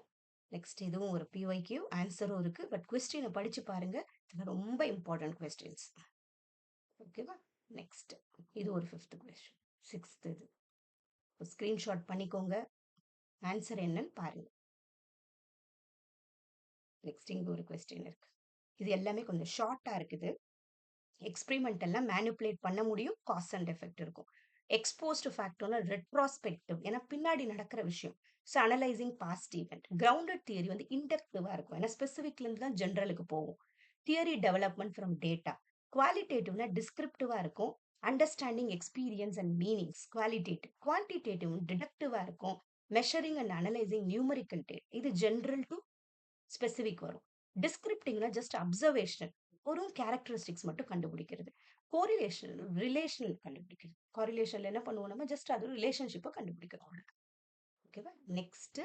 நெக்ஸ்ட் இதுவும் ஒரு பிஒய்க்யூ ஆன்சரும் இருக்கு. பட் கொஸ்டினை படிச்சு பாருங்க. இது ரொம்ப இம்பார்ட்டன்ட் கொஸ்டின்ஸ். ஓகேவா? நெக்ஸ்ட் இது ஒரு 5th கொஸ்டின். 6th இது. ஸ்கிரீன்ஷாட் பண்ணிக்கோங்க. ஆன்சர் என்னன்னு பாருங்க. நெக்ஸ்ட் இங்க ஒரு கொஸ்டின் இருக்கு. இது எல்லாமே கொஞ்சம் ஷார்ட்டா இருக்குது. எக்ஸ்பெரிமெண்ட் எல்லாம் மேனிபுலேட் பண்ண முடியும். காஸ் அண்ட் எஃபெக்ட் இருக்கும். எக்ஸ்போஸ்டு ஃபேக்டர்னா ரெட்ரோஸ்பெக்டிவ், ஏன்னா பின்னாடி நடக்கிற விஷயம். So analysing past event. Grounded theory வந்து இன்டெக்டிவா இருக்கும், ஏன்னா ஸ்பெசிஃபிக்ல இருந்து தான் ஜென்ரலுக்கு போகும். Theory development from data. குவாலிட்டேட்டிவ்னா டிஸ்கிரிப்டிவா இருக்கும். Understanding experience and meanings qualitative. Quantitative டிடக்டிவா இருக்கும். Measuring and analysing numerical data. இது ஜென்ரல் டு ஸ்பெசிபிக் வரும். டிஸ்கிரிப்டிங்னா ஜஸ்ட் அப்சர்வேஷன், ஒரு கேரக்டரிஸ்டிக்ஸ் மட்டும் கண்டுபிடிக்கிறது. கோரிலேஷன் ரிலேஷன் கண்டுபிடிக்கிறது. கோரிலேஷன்ல என்ன பண்ணுவோம், நம்ம ஜஸ்ட் அது ரிலேஷன்ஷிப்பை கண்டுபிடிக்கிறோம். ஓகேவா? நெக்ஸ்ட்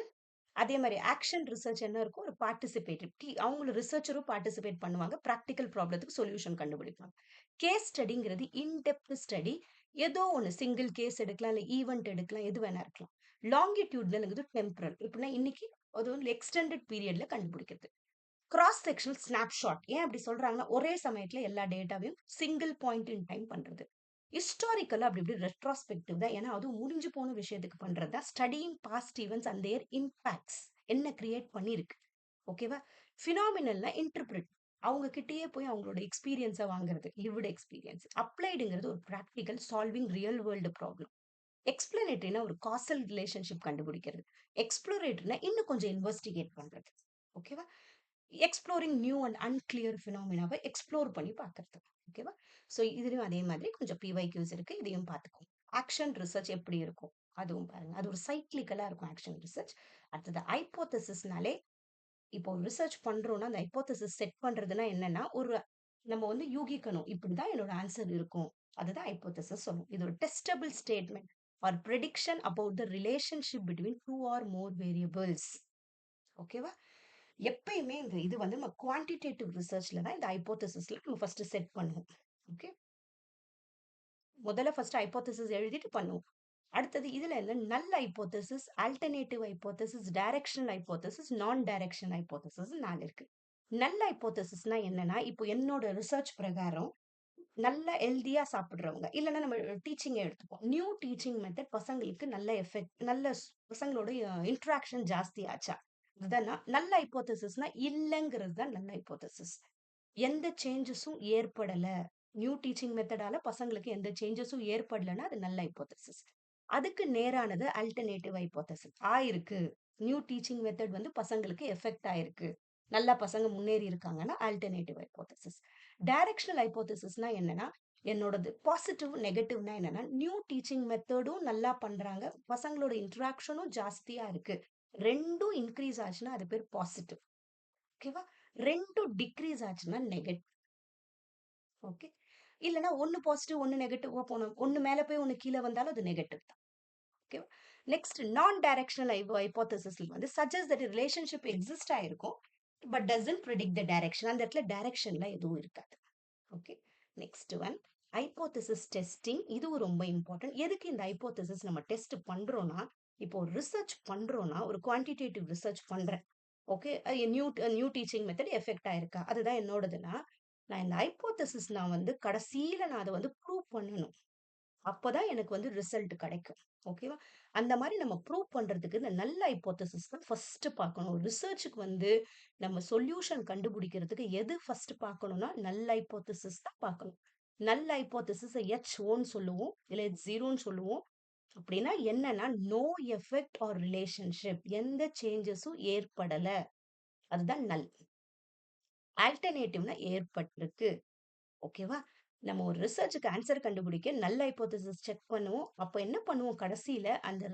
அதே மாதிரி ஆக்ஷன் ரிசர்ச் என்ன இருக்கும், ஒரு பார்ட்டிசிபேட்டிவ் அவங்களும் ரிசர்ச்சரும் பார்ட்டிசிபேட் பண்ணுவாங்க. ப்ராக்டிக்கல் ப்ராப்ளத்துக்கு சொல்யூஷன் கண்டுபிடிப்பாங்க. கேஸ் ஸ்டடிங்கிறது இன்டெப்த் ஸ்டடி. ஏதோ ஒன்று சிங்கிள் கேஸ் எடுக்கலாம், இல்லை ஈவெண்ட் எடுக்கலாம், எது வேணா இருக்கலாம். லாங்கிடியூட்னல்ங்கிறது டெம்பரல், இப்படின்னா இன்னைக்கு அது வந்து எக்ஸ்டெண்டட் பீரியட்ல கண்டுபிடிக்கிறது. கிராஸ் செக்ஷனல் ஸ்னாப்ஷாட், ஏன் அப்படி சொல்றாங்கன்னா ஒரே சமயத்துல எல்லா டேட்டாவையும் சிங்கிள் பாயிண்ட் இன் டைம் பண்றது. ஹிஸ்டாரிக்கல் அப்படி இப்படி ரெட்ரோஸ்பெக்டிவ் தான், ஏன்னா அதுவும் முடிஞ்சு போன விஷயத்துக்கு பண்றது தான். Studying past events and their impacts, என்ன கிரியேட் பண்ணிருக்கு. ஓகேவா? ஃபினாமினல்னா இன்டர்பிரிட், அவங்க கிட்டேயே போய் அவங்களோட எக்ஸ்பீரியன்ஸை வாங்குறது, லிவ்டு எக்ஸ்பீரியன்ஸ். அப்ளைடுங்கிறது ஒரு practical solving real world problem. எக்ஸ்பிளனேட்டரினா ஒரு காசல் ரிலேஷன்ஷிப் கண்டுபிடிக்கிறது. எக்ஸ்ப்ளோரேட்டரினா இன்னும் கொஞ்சம் இன்வெஸ்டிகேட் பண்றது. ஓகேவா? எக்ஸ்ப்ளோரிங் நியூ அண்ட் அன்கிளியர் ஃபினாமினாவை எக்ஸ்ப்ளோர் பண்ணி பார்க்கறது. ஓகேவா? ஸோ இதுலயும் அதே மாதிரி கொஞ்சம் பிவைக்யூஸ் இருக்கு, இதையும் பார்த்துக்கோங்க. ஆக்ஷன் ரிசர்ச் எப்படி இருக்கும் அதுவும் பாருங்க. அது ஒரு சைக்கிளிக்கலா இருக்கும் ஆக்ஷன் ரிசர்ச். அடுத்தது ஹைப்போதசிஸ்னாலே, இப்போ ரிசர்ச் பண்றோம்னா அந்த ஹைப்போதசிஸ் செட் பண்றதுன்னா என்னன்னா, ஒரு நம்ம வந்து யூகிக்கணும், இப்படிதான் என்னோட ஆன்சர் இருக்கும். அதுதான் ஹைப்போதசிஸ் சொல்லும். இது ஒரு testable statement or prediction about the relationship between two or more variables. ஓகேவா? எப்பயுமே இந்த இது வந்து நம்ம குவான்டிடேட்டிவ் ரிசர்ச்ல தான் இந்த ஹைப்போதசிஸ்ல நம்ம ஃபர்ஸ்ட் செட் பண்ணுவோம். ஓகே. முதல்ல ஃபர்ஸ்ட் ஹைப்போதசிஸ் எழுதிட்டு பண்ணுவோம். அடுத்தது இதுல இல்ல நல் hypothesis, alternative hypothesis, directional hypothesis, நான் டைரக்ஷனல் ஹைப்போதசிஸ் 4 இருக்கு. நல் ஹைப்போதசிஸ்னா என்னன்னா, இப்போ என்னோட ரிசர்ச் பிரகாரம் நல்லா ஹெல்தியா சாப்பிடுறவங்க, இல்லைன்னா நம்ம டீச்சிங் எடுத்துப்போம். நியூ டீச்சிங் மெத்தட் பசங்களுக்கு நல்ல எஃபெக்ட், நல்ல பசங்களோட இன்ட்ராக்ஷன் ஜாஸ்தி ஆச்சா, அதுதான் நல்ல ஹைப்போதசிஸ்னா. இல்லைங்கிறது தான் நல்ல ஹைப்போதசிஸ். எந்த சேஞ்சஸும் ஏற்படல, நியூ டீச்சிங் மெத்தடால பசங்களுக்கு எந்த சேஞ்சஸும் ஏற்படலைன்னா அது நல்ல ஹைப்போதசிஸ். அதுக்கு நேரானது அல்டர்னேட்டிவ் ஹைப்போதசிஸ். ஆயிருக்கு, நியூ டீச்சிங் மெத்தட் வந்து பசங்களுக்கு எஃபெக்ட் ஆயிருக்கு, நல்லா பசங்க முன்னேறி இருக்காங்கன்னா ஆல்டர்னேட்டிவ் ஹைப்போதசிஸ். டைரக்ஷனல் ஹைப்போதசிஸ்னா என்னன்னா, என்னோடது பாசிட்டிவ் நெகட்டிவ்னா என்னன்னா, நியூ டீச்சிங் மெத்தடும் நல்லா பண்றாங்க, பசங்களோட இன்டராக்ஷனும் ஜாஸ்தியா இருக்கு, ரெண்டும் இன்க்ரீஸ் ஆச்சுன்னா அது பேர் பாசிட்டிவ். ஓகேவா? ரெண்டும் டிக்ரீஸ் ஆச்சுன்னா நெகட்டிவ். ஓகே. இல்லைன்னா ஒன்னு பாசிட்டிவ் ஒன்னு நெகட்டிவா போனோம், ஒன்னு மேல போய் ஒன்னு கீழே வந்தாலும் அது நெகட்டிவ் தான். ஓகே. நெக்ஸ்ட் நான் டைரக்ஷனல் ஹைப்போதசிஸ்ல வந்து சஜஸ்ட் தட் ரிலேஷன்ஷிப் எக்ஸிஸ்ட் ஆயிருக்கும், but doesn't predict the direction. அந்த இடத்துல டைரக்ஷன்ல எதுவும் இருக்காது. Okay. Next one hypothesis testing. இதுவும் ரொம்ப இம்பார்ட்டன்ட். எதுக்கு இந்த ஹைப்போதசிஸ் நம்ம டெஸ்ட் பண்றோம்னா, இப்போ ரிசர்ச் பண்றோம்னா, ஒரு குவான்டிடேட்டிவ் ரிசர்ச் பண்றேன். Okay. New new teaching method effect ஆயிருக்கா, அதுதான் என்னோடதுன்னா, நான் இந்த ஹைப்போதசிஸ் நான் வந்து கடைசியில நான் அதை வந்து ப்ரூவ் பண்ணணும். அப்பதான் எனக்கு வந்து ரிசல்ட் கிடைக்கும். ஓகேவா? அந்த மாதிரி நம்ம ப்ரூவ் பண்றதுக்கு இந்த நல்ல ஹைப்போதசிஸ் தான் ஃபர்ஸ்ட் பார்க்கணும். ரிசர்ச்சுக்கு வந்து நம்ம சொல்யூஷன் கண்டுபிடிக்கிறதுக்கு எது ஃபர்ஸ்ட் பார்க்கணும்னா, நல்ல ஹைப்போதசிஸ் தான் பார்க்கணும். நல்ல ஹைப்போதசிஸ் H1 சொல்லுவோம், இல்ல H0 சொல்லுவோம். அப்படின்னா என்னன்னா, நோ எஃபெக்ட் ஆர் ரிலேஷன்ஷிப், எந்த சேஞ்சஸும் ஏற்படல, அதுதான் நல். ஆல்டர்னேட்டிவ்னா ஏற்பட்டிருக்கு. ஓகேவா? நம்ம ஒரு ரிசர்ச்சுக்கு ஆன்சர் கண்டுபிடிக்க நல்ல ஹைப்போதசிஸ் செக் பண்ணுவோம். அப்ப என்ன பண்ணுவோம் கடைசியில, அந்த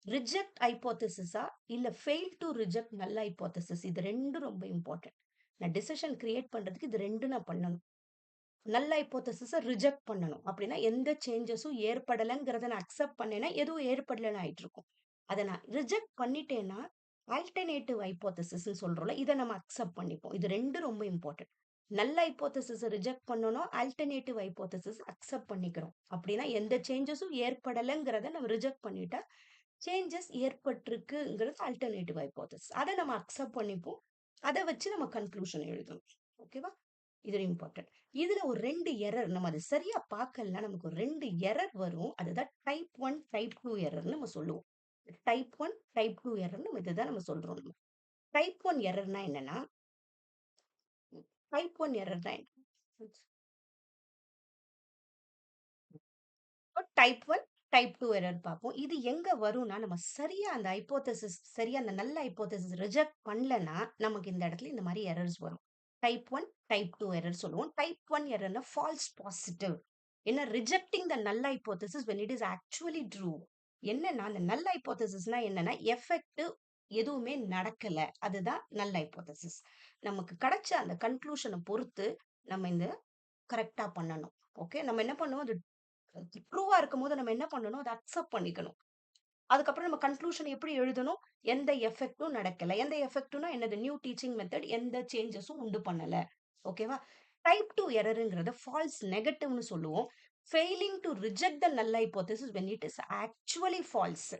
ரிஜெக்ட் ஹைப்போதசிஸா இல்ல ஃபெயில் டு ரிஜெக்ட் நல்ல ஹைப்போதசிஸ், இது 2ம் ரொம்ப இம்பார்ட்டன்ட். நான் டிசிஷன் கிரியேட் பண்றதுக்கு இது 2 நான் பண்ணணும். நல் ஹைப்போதசிஸ ரிஜெக்ட் பண்ணணும். அப்படின்னா எந்த சேஞ்சஸும் ஏற்படலங்கிறத நான் அக்செப்ட் பண்ணேன்னா, எதுவும் ஏற்படலன்னு ஆயிட்டுருக்கும். அத நான் ரிஜெக்ட் பண்ணிட்டேன்னா, ஆல்டர்னேட்டிவ் ஹைப்போதசிஸ்ன்னு சொல்றோம்ல, இத நம்ம அக்செப்ட் பண்ணிப்போம். இது 2 ரொம்ப இம்பார்ட்டன்ட். நல் ஹைப்போதசிஸ ரிஜெக்ட் பண்ணணும், ஆல்டர்னேட்டிவ் ஹைப்போதசிஸ் அக்செப்ட் பண்ணிக்கிறோம். அப்படின்னா எந்த சேஞ்சஸும் ஏற்படலங்கிறத நம்ம ரிஜெக்ட் பண்ணிட்டா, சேஞ்சஸ் ஏற்பட்டிருக்குங்கிறது ஆல்டர்னேட்டிவ் ஹைப்போதசிஸ். அத நம்ம அக்செப்ட் பண்ணிப்போம். அத வச்சு நம்ம கன்க்ளூஷன் எழுதணும். ஓகேவா? இது இம்பார்ட்டன்ட். இதுல ஒரு 2 எரர் நம்ம அத சரியா பார்க்கலன்னா, நமக்கு ஒரு 2 எரர் வரும். அதுதான் டைப் 1, டைப் 2 எரர்ன்னு நம்ம சொல்லுவோம். டைப் 1, டைப் 2 எரர்ன்னு இதுதான் நம்ம சொல்றோம் நம்ம. டைப் 1 எரர்னா என்னன்னா, டைப் 1 எரர்னா என்ன? டைப் 1, டைப் 2 எரர் பார்ப்போம். இது எங்க வரும்னா, நம்ம சரியா அந்த ஹைப்போதசிஸ் சரியா அந்த நல்ல ஹைப்போதசிஸ் ரிஜெக்ட் பண்ணலன்னா, நமக்கு இந்த இடத்துல இந்த மாரி எரர்ஸ் வரும். டைப் 1, டைப் 2 எரர் சொல்லுவோம். டைப் 1 எரர்னா ஃபால்ஸ் பாசிட்டிவ். ஏன்னா rejecting the null hypothesis when it is actually true. என்னன்னா, அந்த நல் ஹைப்போதசிஸ்னா என்னன்னா, எஃபெக்டிவ் எதுவுமே நடக்கல. அதுதான் நல் ஹைப்போதசிஸ். நமக்கு கிடைச்ச அந்த கன்க்ளூஷன பொறுத்து, நம்ம இந்த கரெக்ட்டா பண்ணணும். ஓகே. நம்ம என்ன பண்ணுவோம், அது ட்ரூவா இருக்கும்போது நம்ம என்ன பண்ணணும், அத அக்செப்ட் பண்ணிக்கணும். அதுக்கப்புறம் நம்ம கன்க்ளூஷன் எப்படி எழுதணும்? எந்த எஃபெக்ட்டும் நடக்கல. எந்த எஃபெக்ட்னா என்னது? நியூ டீச்சிங் மெத்தட் எந்த சேஞ்சஸும் உண்டு பண்ணல. ஓகேவா? டைப் 2 எரர்ங்கிறத ஃபால்ஸ் நெகட்டிவ்னு சொல்லுவோம். Failing to reject the null hypothesis when it is actually false.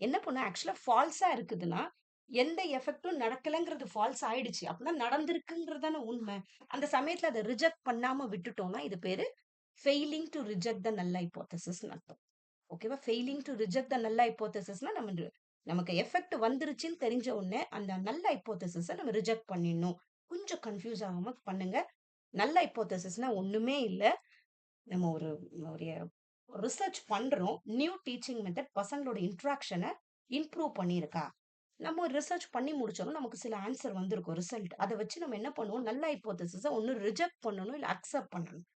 என்ன பண்ணும்? ஆக்சுவலா ஃபால்ஸா இருக்குதுன்னா, எந்த எஃபெக்ட்டும் நடக்கலங்கிறது ஃபால்ஸ் ஆயிடுச்சு. அப்பன்னா நடந்திருக்குங்கிறது தானே உண்மை. அந்த சமயத்துல அத ரிஜெக்ட் பண்ணாம விட்டுட்டோம்னா, இது பேரு ஃபெயிலிங் டு ரிஜெக்ட் த நல் ஹைப்போதசிஸ்ன்னு அர்த்தம். ஓகேவா? ஃபெயிலிங் டு ரிஜெக்ட் த நல் ஹைப்போதசிஸ்னா நமக்கு எஃபெக்ட் வந்துருச்சுன்னு தெரிஞ்ச உடனே அந்த நல் ஹைப்போதசிஸ நம்ம ரிஜெக்ட் பண்ணிடணும். கொஞ்சம் கன்ஃப்யூஸ் ஆகாம பண்ணுங்க. நல் ஹைப்போதசிஸ்னா ஒண்ணுமே இல்ல. நம்ம ஒரு ஒரு ரிசர்ச் பண்றோம். நியூ டீச்சிங் மெத்தட் பசங்களோட இன்டராக்ஷன இம்ப்ரூவ் பண்ணியிருக்கா? நம்ம ஒரு ரிசர்ச் பண்ணி முடிச்சோம்னா, நமக்கு சில ஆன்சர் வந்திருக்கும் ரிசல்ட். அத வச்சு நம்ம என்ன பண்ணுவோம்? நல் ஹைப்போதசிஸ ஒண்ணு ரிஜெக்ட் பண்ணணும், இல்ல அக்செப்ட் பண்ணணும்.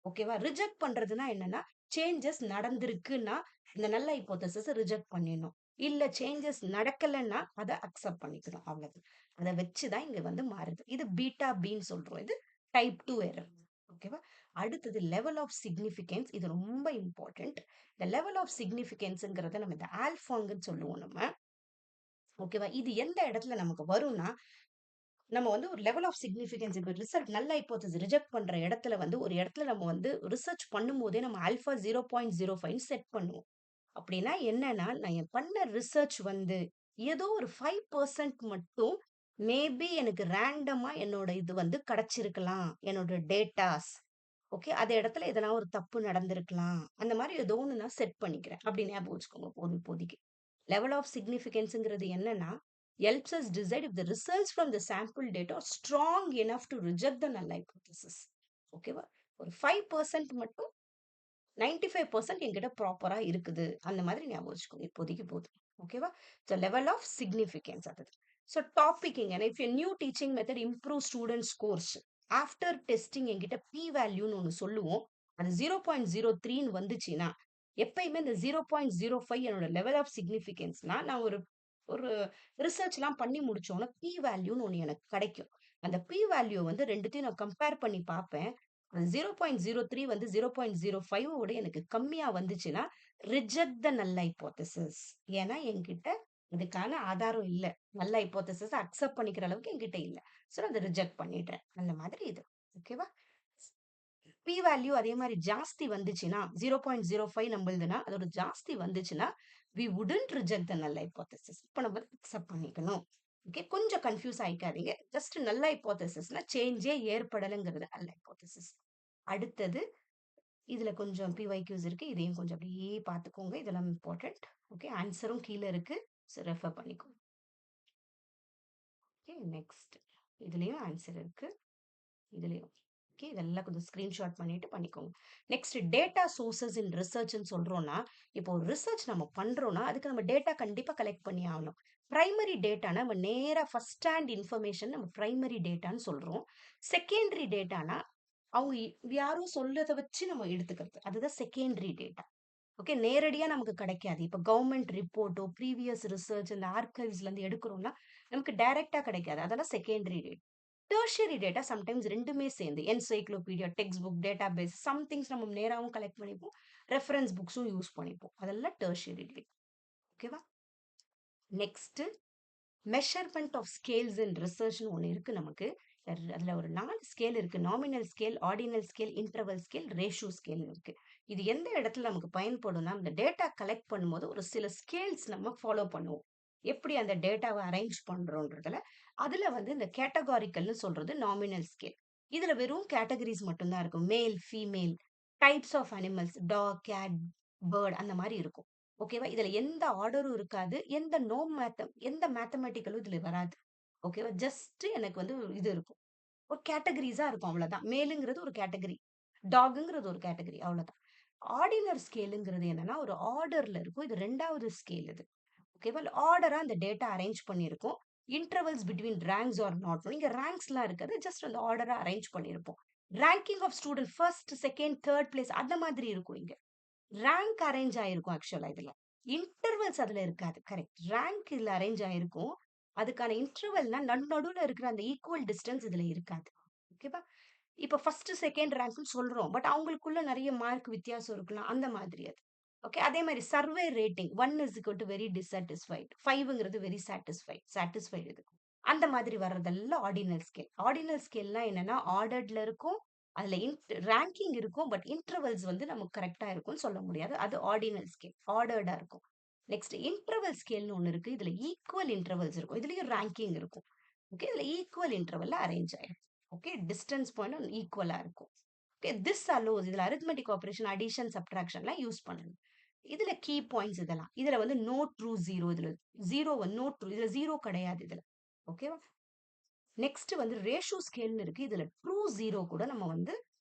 ஓகேவா? ரிஜெக்ட் பண்றதுன்னா என்னன்னா, சேஞ்சஸ் நடந்திருக்குன்னா, இந்த நல்ல ஹைப்போதசிஸ ரிஜெக்ட் பண்ணிடணும். இல்ல சேஞ்சஸ் நடக்கலன்னா, அத அக்செப்ட் பண்ணிக்கணும். அவ்வளவுதான். அத வச்சு தான் இங்க வந்து மாறுது. இது பீட்டா பீன்னு சொல்றோம். இது டைப் 2 எரர். ஓகேவா? அடுத்தது லெவல் ஆஃப் சிக்னிஃபிகன்ஸ். இது ரொம்ப இம்பார்ட்டன்ட். இந்த லெவல் ஆஃப் சிக்னிஃபிகன்ஸ்ங்கிறத நம்ம இந்த ஆல்பாங்கன்னு சொல்லுவோம் நம்ம. ஓகேவா? இது எந்த இடத்துல நமக்கு வரும்னா, நம்ம வந்து ஒரு லெவல் ஆஃப் சிக்னிஃபிகன்ஸ் இப்ப ரிசல்ட் நல்ல ஹைப்போதசிஸ் ரிஜெக்ட் பண்ற இடத்துல வந்து ஒரு இடத்துல நம்ம வந்து ரிசர்ச் பண்ணும்போதே நம்ம ஆல்பா 0.05 செட் பண்ணுவோம். அப்படின்னா என்னன்னா, நான் பண்ண ரிசர்ச் வந்து ஏதோ ஒரு 5% மட்டும் மேபி எனக்கு ரேண்டமா என்னோட இது வந்து கிடைச்சிருக்கலாம். என்னோட டேட்டாஸ். ஓகே. அந்த இடத்துல எதனா ஒரு தப்பு நடந்திருக்கலாம். அந்த மாரி ஏதோ ஒண்ணு நான் செட் பண்ணிக்கிறேன். அப்படி ஞாபகம் வச்சுக்கோங்க போதும் இப்போதைக்கு. லெவல் ஆஃப் சிக்னிஃபிகன்ஸ்ங்கிறது என்னன்னா, helps us decide if the results from the sample data are strong enough to reject the null hypothesis. ஓகேவா? ஒரு 5% மட்டும் 95% என்கிட்ட ப்ராப்பரா இருக்குது. அந்த மாதிரி ஞாபகம் வச்சுக்கோங்க. இப்போதைக்கு போதும். ஓகேவா? ஸோ லெவல் ஆஃப் சிக்னிஃபிகன்ஸ் அது. ஸோ டாப்பிக்கிங் if a new teaching method improve student scores after testing என்கிட்ட பி வேல்யூன்னு ஒண்ணு சொல்லுவோம். அது 0.03ன்னு வந்துச்சுன்னா, எப்பயுமே இந்த 0.05 என்னோட லெவல் ஆஃப் சிக்னிஃபிகன்ஸ்னா, நான் ஒரு ஒரு ரிசர்ச்லாம் பண்ணி முடிச்சோம்னா, பி வேல்யூன்னு ஒண்ணு எனக்கு கிடைக்கும். அந்த பி வேல்யூ வந்து 2த்தையும் நான் கம்பேர் பண்ணி பார்ப்பேன். அந்த 0.03 வந்து 0.05 ஓட எனக்கு கம்மியா வந்துச்சுன்னா, ரிஜெக்ட் த நல் ஹைப்போதசிஸ். ஏன்னா என்கிட்ட இதுக்கான ஆதாரம் இல்ல. நல் ஹைப்போதசிஸ அக்செப்ட் பண்ணிக்கிற அளவுக்கு என்கிட்ட இல்ல. சோ நான் அத ரிஜெக்ட் பண்ணிடுறேன். அந்த மாதிரி இது. ஓகேவா? பி வேல்யூ அதே மாரி ஜாஸ்தி வந்துச்சுன்னா, 0.05 நம்பளுதுன்னா, அதோட ஜாஸ்தி வந்துச்சுன்னா, we wouldn't reject the null hypothesis. இப்ப நம்ம அக்செப்ட் பண்ணிக்கணும். ஓகே. கொஞ்சம் கன்ஃப்யூஸ் ஆயிக்காதீங்க. ஜஸ்ட் நல் ஹைப்போதசிஸ்னா சேஞ்சே ஏற்படலங்கிறது நல் ஹைப்போதசிஸ். அடுத்தது இதுல கொஞ்சம் பிஒய்க்யூஸ் இருக்கு. இதையும் கொஞ்சம் அப்படியே பார்த்துக்கோங்க. இதெல்லாம் இம்பார்ட்டன்ட். ஓகே. ஆன்ஸரும் கீழ இருக்கு. ஸோ ரெஃபர் பண்ணிக்கோங்க. ஓகே. நெக்ஸ்ட். இதுலயும் ஆன்ஸர் இருக்கு. இதுலயும். ஓகே. இதெல்லாம் கொஞ்சம் ஸ்கிரீன்ஷாட் பண்ணிட்டு பண்ணிக்கோங்க. நெக்ஸ்ட் டேட்டா சோர்சஸ் இன் ரிசர்ச்ன்னு சொல்றோம்னா, இப்போ ஒரு ரிசர்ச் நம்ம பண்றோம்னா, அதுக்கு நம்ம டேட்டா கண்டிப்பா கலெக்ட் பண்ணி ஆகணும். பிரைமரி டேட்டானா நம்ம நேரா ஃபர்ஸ்ட் ஹேண்ட் இன்ஃபர்மேஷன் நம்ம பிரைமரி டேட்டான்னு சொல்றோம். செகண்டரி டேட்டானா அவங்க யாரோ சொல்றத வச்சு நம்ம எடுத்துக்கிறது. அதுதான் செகண்டரி டேட்டா. ஓகே. நேரடியா நமக்கு கிடைக்காது. இப்ப கவர்ன்மெண்ட் ரிப்போர்ட்டோ, ப்ரீவியஸ் ரிசர்ச் இந்த ஆர்கைவ்ஸ்ல இருந்து எடுக்கிறோம்னா, நமக்கு டைரக்ட்டா கிடைக்காது. அதெல்லாம் secondary data. Tertiary data sometimes ரெண்டுமே சேர்ந்து encyclopedia, textbook, database, somethings நம்ம நேராவும் கலெக்ட் பண்ணிப்போம், ரெஃபரன்ஸ் புக்ஸும் யூஸ் பண்ணிப்போம். அதெல்லாம் டெர்ஷியரி டேட்டா. ஓகேவா? Next measurement of scales in ரிசர்ச்னு ஒன்று இருக்கு நமக்கு. அதில் ஒரு 4 ஸ்கேல் இருக்கு. Nominal scale, ordinal scale, interval scale, ratio scale இருக்கு. இது எந்த இடத்துல நமக்கு பயன்படும்னா, இந்த டேட்டா கலெக்ட் பண்ணும்போது ஒரு சில ஸ்கேல்ஸ் நம்ம ஃபாலோ பண்ணுவோம். எப்படி அந்த டேட்டாவை அரேஞ்ச் பண்றோன்றதுல அதுல வந்து இந்த கேட்டகாரிக்கல்னு சொல்றது நாமினல் ஸ்கேல். இதுல வெறும் கேட்டகரிஸ் மட்டும்தான் இருக்கும். Male, female, types of animals, dog, cat, bird அந்த மாதிரி இருக்கும். ஓகேவா? இதுல எந்த ஆர்டரும் இருக்காது. எந்த மேத்தமேட்டிக்கலும் இதுல வராது. ஓகேவா? ஜஸ்ட் எனக்கு வந்து இது இருக்கும். ஒரு கேட்டகரிஸா இருக்கும் அவ்வளவுதான். மேலுங்கிறது ஒரு கேட்டகரி. டாக்ங்கிறது ஒரு கேட்டகரி அவ்வளவுதான். ஆர்டினர் ஸ்கேலுங்கிறது என்னன்னா ஒரு ஆர்டர்ல இருக்கும். இது 2வது ஸ்கேல் இது. ஓகேவா? ஆர்டரா அந்த டேட்டா அரேஞ்ச் பண்ணியிருக்கோம். Intervals between ranks are not. இங்க ரேங்க்ஸ்லாம் இருக்காது. ஜஸ்ட் அந்த ஆர்டரா அரேஞ்ச் பண்ணியிருப்போம். Ranking of student first, second, third place அந்த மாதிரி இருக்கும் இங்க. ரேங்க் அரேஞ்ச் ஆயிருக்கும் ஆக்சுவலா இதுல. இன்டர்வல்ஸ் அதுல இருக்காது. கரெக்ட். ரேங்க் இதுல அரேஞ்ச் ஆயிருக்கும். அதுக்கான இன்டர்வல்னா நடுவுல இருக்கிற அந்த ஈக்குவல் டிஸ்டன்ஸ் இதுல இருக்காது. ஓகேவா? இப்ப ஃபர்ஸ்ட், செகண்ட் ரேங்க்னு சொல்றோம். பட் அவங்களுக்குள்ள நெறைய மார்க் வித்தியாசம் இருக்கலாம். அந்த மாதிரி அது. ஓகே. அதே மாரி survey rating 1 is equal to very dissatisfied. 5ங்கிறது வெரி சாட்டிஸ்ஃபைட் இது. அந்த மாதிரி வர்றதெல்லாம் ஆர்டினல் ஸ்கேல். ஆர்டினல் ஸ்கேல்னா என்னன்னா, ஆர்டர்ட்ல இருக்கும். அதுல ரேங்கிங் இருக்கும். பட் இன்டர்வல்ஸ் வந்து நமக்கு கரெக்ட்டா இருக்கும்னு சொல்ல முடியாது. அது ஆர்டினல் ஸ்கேல். ஆர்டர்டா இருக்கும். நெக்ஸ்ட் இன்டர்வல் ஸ்கேல்னு ஒண்ணு இருக்கு. இதுல ஈக்குவல் இன்டர்வல்ஸ் இருக்கும். இதுலயும் ரேங்கிங் இருக்கும். ஓகே. இதுல ஈக்குவல் இன்டர்வல்ல அரேஞ்ச் ஆயிருக்கும். ஓகே. டிஸ்டன்ஸ் பாயிண்ட் ஈக்குவலா இருக்கும். ஓகே. திஸ் அலோஸ் இதுல அரித்மெட்டிக் ஆப்பரேஷன், அடிஷன், சப்ட்ராக்ஷன்லாம் யூஸ் பண்ணணும். இதுல கீ பாயிண்ட்ஸ் இதெல்லாம். இதுல வந்து நோ ட்ரூ 0 இதுல 0 நோ ட்ரூ இதுல 0 கிடையாது இதுல. ஓகேவா? நெக்ஸ்ட் வந்து ரேஷியோ ஸ்கேல்னு இருக்கு. இதுல ட்ரூ 0 கூட நம்ம வந்து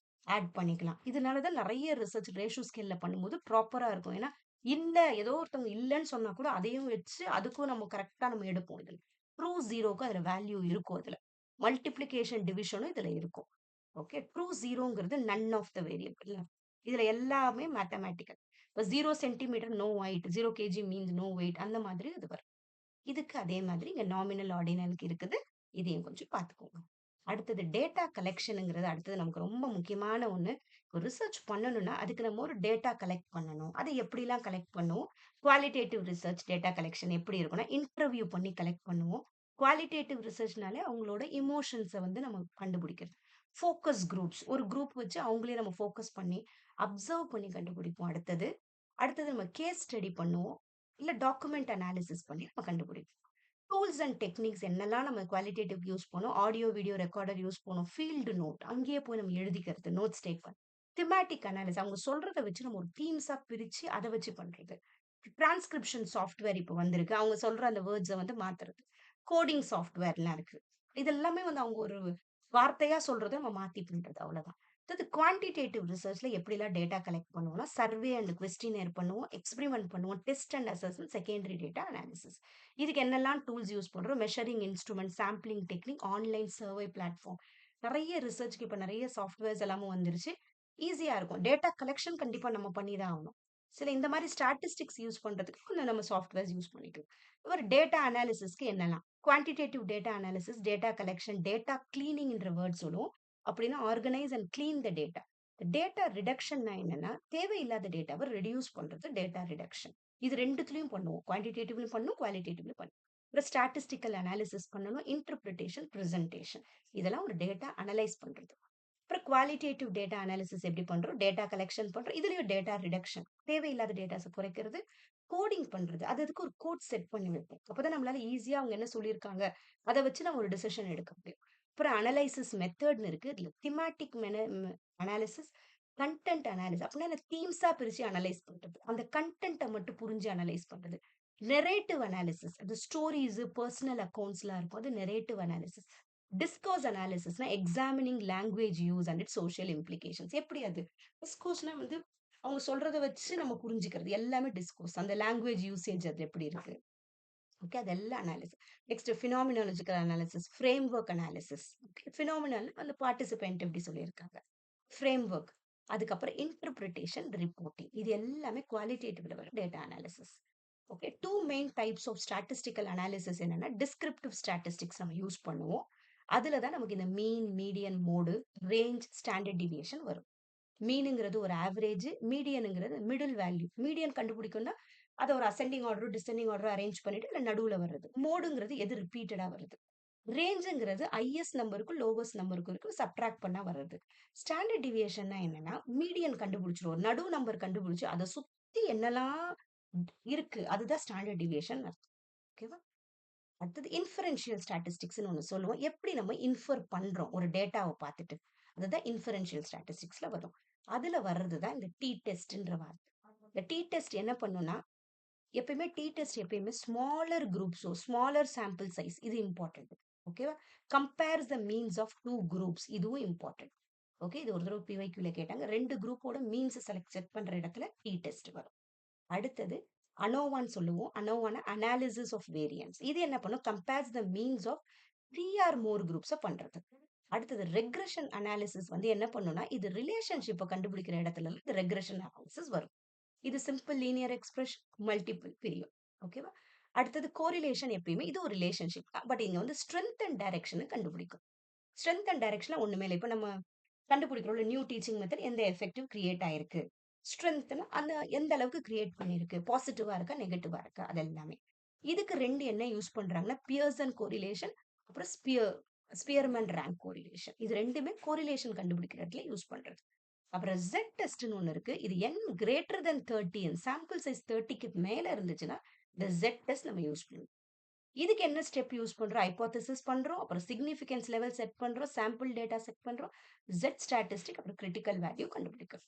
ஆட் பண்ணிக்கலாம். இதனால தான் நெறைய ரிசர்ச் ரேஷியோ ஸ்கேல்ல பண்ணும்போது ப்ராப்பரா இருக்கும். ஏன்னா, இல்ல ஏதோ ஒருத்தவங்க இல்லன்னு சொன்னா கூட அதையும் வச்சு அதுக்கும் நம்ம கரெக்ட்டா நம்ம எடுப்போம் இதுல. ட்ரூ 0க்கு அதுல வேல்யூ இருக்கும் அதுல. மல்டிப்ளிகேஷன், டிவிஷனும் இதுல இருக்கும். ஓகே. ட்ரூ 0ங்கிறது நன் ஆஃப் த வேரியபிள். இதுல எல்லாமே மேத்தமேட்டிக்கல். இப்ப 0 centimetre no height, 0 K G means no weight அந்த மாதிரி இது வரும். இதுக்கு அதே மாதிரி இங்க நாமினல், ஆர்டினலுக்கு இருக்குது. இதையும் கொஞ்சம் பார்த்துக்கோங்க. அடுத்தது டேட்டா கலெக்ஷன்ங்கிறது அடுத்தது நமக்கு ரொம்ப முக்கியமான ஒண்ணு. ஒரு ரிசர்ச் பண்ணணும்னா, அதுக்கு நம்ம ஒரு டேட்டா கலெக்ட் பண்ணணும். அதை எப்படிலாம் கலெக்ட் பண்ணுவோம்? குவாலிட்டேட்டிவ் ரிசர்ச் டேட்டா கலெக்ஷன் எப்படி இருக்கும்னா, இன்டர்வியூ பண்ணி கலெக்ட் பண்ணுவோம். குவாலிட்டேட்டிவ் ரிசர்ச்னாலே அவங்களோட எமோஷன்ஸ வந்து நம்ம கண்டுபிடிக்கிறது. ஃபோக்கஸ் குரூப்ஸ் ஒரு குரூப் வச்சு அவங்களே நம்ம ஃபோக்கஸ் பண்ணி, அப்சர்வ் பண்ணி கண்டுபிடிப்போம் அடுத்தது. அடுத்தது நம்ம கேஸ் ஸ்டடி பண்ணுவோம். இல்ல டாக்குமெண்ட் அனாலிசிஸ் பண்ணி நம்ம கண்டுபிடிப்போம். டூல்ஸ் அண்ட் டெக்னிக்ஸ் என்னெல்லாம் நம்ம குவாலிட்டேட்டிவ் யூஸ் பண்ணோம், ஆடியோ, வீடியோ ரெக்கார்டர் யூஸ் பண்ணோம், ஃபீல்டு நோட் அங்கேயே போய் நம்ம எழுதிக்கிறது, நோட்ஸ் டேக் பண்ண. திமேட்டிக் அனாலிசிஸ் அவங்க சொல்றத வச்சு நம்ம ஒரு தீம்ஸா பிரிச்சு அத வச்சு பண்றது. டிரான்ஸ்கிரிப்ஷன் சாஃப்ட்வேர் இப்ப வந்திருக்கு. அவங்க சொல்ற அந்த வேர்ட்ஸ வந்து மாத்துறது. கோடிங் சாஃப்ட்வேர்லாம் இருக்கு. இது எல்லாமே வந்து அவங்க ஒரு வார்த்தையா சொல்றத நம்ம மாத்தி பண்றது அவ்வளவுதான். அடுத்தது குவான்டிடேட்டிவ் ரிசர்ச்ல எப்படிலாம் டேட்டா கலெக்ட் பண்ணுவோம்னா, சர்வே அண்ட் குவெஸ்டினியர் பண்ணுவோம், எக்ஸ்பெரிமென்ட் பண்ணுவோம், test and assessment, secondary data analysis. இதுக்கு என்னெல்லாம் டூல்ஸ் யூஸ் பண்றோம்? Measuring instrument, sampling technique, online survey platform. நெறைய ரிசர்ச்க்கு இப்ப நெறைய சாஃப்ட்வேர்ஸ் எல்லாமும் வந்துருச்சு. ஈஸியா இருக்கும். டேட்டா கலெக்ஷன் கண்டிப்பா நம்ம பண்ணி தான் ஆகணும். சில இந்த மாரி ஸ்டாட்டிஸ்டிக்ஸ் யூஸ் பண்றதுக்கு கொஞ்சம் நம்ம சாஃப்ட்வேர்ஸ் யூஸ் பண்ணிக்கலாம். ஒரு டேட்டா அனாலிசிஸ்க்கு என்னலாம்? குவான்டிடேட்டிவ் டேட்டா அனாலிசிஸ், டேட்டா கலெக்ஷன், டேட்டா கிளீனிங்ன்ற வேர்ட் சொல்லுவோம். அப்படின்னா organise and clean the data. Data ரிடக்ஷன்னா என்னன்னா, தேவையில்லாத டேட்டாவ ரெடியூஸ் பண்றது டேட்டா ரிடக்ஷன். இது 2த்துலயும் பண்ணுவோம். குவான்டிடேட்டிவ்லயும் பண்ணும், குவாலிட்டேட்டிவ்லயும் பண்ணும். அப்புறம் ஸ்டாட்டிஸ்டிக்கல் அனாலிசிஸ் பண்ணணும், இன்டர்பிரிட்டேஷன், பிரசன்டேஷன். இதெல்லாம் ஒரு டேட்டா அனலைஸ் பண்றது. அப்புறம் குவாலிட்டேட்டிவ் டேட்டா அனாலிசிஸ் எப்படி பண்றோம்? டேட்டா கலெக்ஷன் பண்றோம். இதுலயும் டேட்டா ரிடக்ஷன். தேவையில்லாத டேட்டாஸ குறைக்கிறது, கோடிங் பண்றது. அதுக்கு ஒரு கோட் செட் பண்ணி வைப்போம். அப்பதான் நம்மளால ஈஸியா அவங்க என்ன சொல்லியிருக்காங்க, அத வச்சு நம்ம ஒரு டிசிஷன் எடுக்க முடியும். அப்புறம் அனலைசிஸ் மெத்தட்ன்னு இருக்கு. இதுல திமேட்டிக் அனாலிசிஸ், கன்டென்ட் அனாலிசிஸ் அப்படின்னா அந்த தீம்ஸா பிரிச்சு அனலைஸ் பண்றது. அந்த கன்டென்ட்ட மட்டும் புரிஞ்சு அனலைஸ் பண்றது. நெரேட்டிவ் அனாலிசிஸ் அது ஸ்டோரீஸ், பெர்சனல் அக்கவுண்ட்ஸ்லாம் இருக்கும். அது நெரேட்டிவ் அனாலிசிஸ். டிஸ்கோர்ஸ் அனாலிசிஸ்னா examining language use and its social implications. எப்படி அது? டிஸ்கோர்ஸ்னா வந்து அவங்க சொல்றத வச்சு நம்ம புரிஞ்சுக்கிறது. எல்லாமே டிஸ்கோர்ஸ். அந்த லாங்குவேஜ் யூசேஜ் அதுல எப்படி இருக்கு? ஓகே. அதெல்லாம் analysis. Next phenomenological analysis, framework analysis. Okay. Phenomenal அந்த பார்ட்டிசிபென்ட் எப்படி சொல்லியிருக்காங்க. ஃப்ரேம்வொர்க். அதுக்கப்புறம் இன்டர்பிரிட்டேஷன், ரிப்போர்ட்டிங். இது எல்லாமே குவாலிட்டேட்டிவ்ல வர data analysis. Okay. 2 main types of statistical analysis என்னன்னா, டிஸ்கிரிப்டிவ் ஸ்டாட்டிஸ்டிக்ஸ் நம்ம யூஸ் பண்ணுவோம். அதுல தான் நமக்கு இந்த mean, median, mode, range, standard deviation வரும். மீனுங்கிறது ஒரு ஆவரேஜ், மீடியனுங்கிறது மிடில் வேல்யூ. மீடியன் கண்டுபிடிக்கணும்னா அத ஒரு ascending order, descending order arrange பண்ணிட்டு இல்ல நடுவுல வர்றது. மோடுங்கிறது எது ரிப்பீட்டடா வருது. ரேஞ்சுங்கிறது ஹையஸ்ட் நம்பருக்கும், லோவஸ்ட் நம்பருக்கும் இருக்கு சப்ட்ராக்ட் பண்ணா வர்றது. ஸ்டாண்டர்ட் டிவியேஷன்னா என்னன்னா, மீடியன் கண்டுபிடிச்சிருவோம். நடு நம்பர் கண்டுபிடிச்சு அத சுத்தி என்னலாம் இருக்கு. அதுதான் ஸ்டாண்டர்ட் டிவியேஷன் அர்த்தம். ஓகேவா? அடுத்தது இன்ஃபரன்ஷியல் ஸ்டாட்டிஸ்டிக்ஸ்ன்னு ஒண்ணு சொல்லுவோம். எப்படி நம்ம இன்ஃபர் பண்றோம் ஒரு டேட்டாவ பார்த்துட்டு. அதுதான் இன்ஃபரன்ஷியல் ஸ்டாட்டிஸ்டிக்ஸ்ல வரும். அதுல வர்றது தான் இந்த டி டெஸ்ட்ன்ற வார்த்தை. இந்த டி டெஸ்ட் என்ன பண்ணும்னா, எப்பயுமே டி டெஸ்ட் எப்பயுமே ஸ்மாலர் குரூப்ஸோ, ஸ்மாலர் சாம்பிள் சைஸ் இது இம்பார்ட்டன்ட். ஓகேவா? Compares the means of 2 groups இதுவும் இம்பார்ட்டன்ட். ஓகே. இது ஒரு தடவ பிவைக்யூல கேட்டாங்க. 2 குரூப்போட மீன்ஸ் செக் பண்ற இடத்துல டி டெஸ்ட் வரும். அடுத்தது அனோவான்னு சொல்லுவோம். அனோவானா அனாலிசிஸ் ஆஃப் வேரியன்ஸ். இது என்ன பண்ணும்? Compares the means of 3 or more குரூப்ஸ பண்றது. அடுத்தது ரெக்ரெஷன் அனாலிசிஸ் வந்து என்ன பண்ணும்னா, இது ரிலேஷன்ஷிப்ப கண்டுபிடிக்கிற இடத்துல இந்த ரெக்ரெஷன் அனாலிசிஸ் வரும். இது சிம்பிள் லீனியர் எக்ஸ்பிரஷன், மல்டிபிள் பிரியும். ஓகேவா? அடுத்தது கோரிலேஷன் எப்பயுமே இது ஒரு ரிலேஷன்ஷிப் தான். பட் இங்க வந்து ஸ்ட்ரென்த் அண்ட் டைரக்ஷன் கண்டுபிடிக்கும். ஸ்ட்ரென்த் அண்ட் டைரக்ஷன்ல ஒண்ணுமே இல்ல. இப்ப நம்ம கண்டுபிடிக்கிறோம்ல நியூ டீச்சிங் மெத்தட் எந்த எஃபெக்டிவ் கிரியேட் ஆயிருக்கு. ஸ்ட்ரென்த்னா அந்த எந்த அளவுக்கு கிரியேட் பண்ணிருக்கு. பாசிட்டிவா இருக்கா, நெகட்டிவா இருக்கா அது எல்லாமே. இதுக்கு 2 என்ன யூஸ் பண்றாங்கன்னா, பியர்சன் கோரிலேஷன் அப்புறம் ஸ்பியர்மேன் ரேங்க் கோரிலேஷன். இது 2மே கோரிலேஷன் கண்டுபிடிக்கிற இடத்துல யூஸ் பண்றது. அப்புறம் Z டெஸ்ட்னு ஒண்ணு இருக்கு. இது n greater than 30 sample size 30க்கு மேல இருந்துச்சுன்னா, இந்த Z டெஸ்ட் நம்ம யூஸ் பண்ணுவோம். இதுக்கு என்ன ஸ்டெப் யூஸ் பண்றோம்? ஹைப்போதசிஸ் பண்றோம். அப்புறம் சிக்னிஃபிகன்ஸ் லெவல் செட் பண்றோம். சாம்பிள் டேட்டா செட் பண்றோம். Z ஸ்டாட்டிஸ்டிக் அப்புறம் கிரிட்டிக்கல் வேல்யூ கண்டுபிடிக்கிறோம்.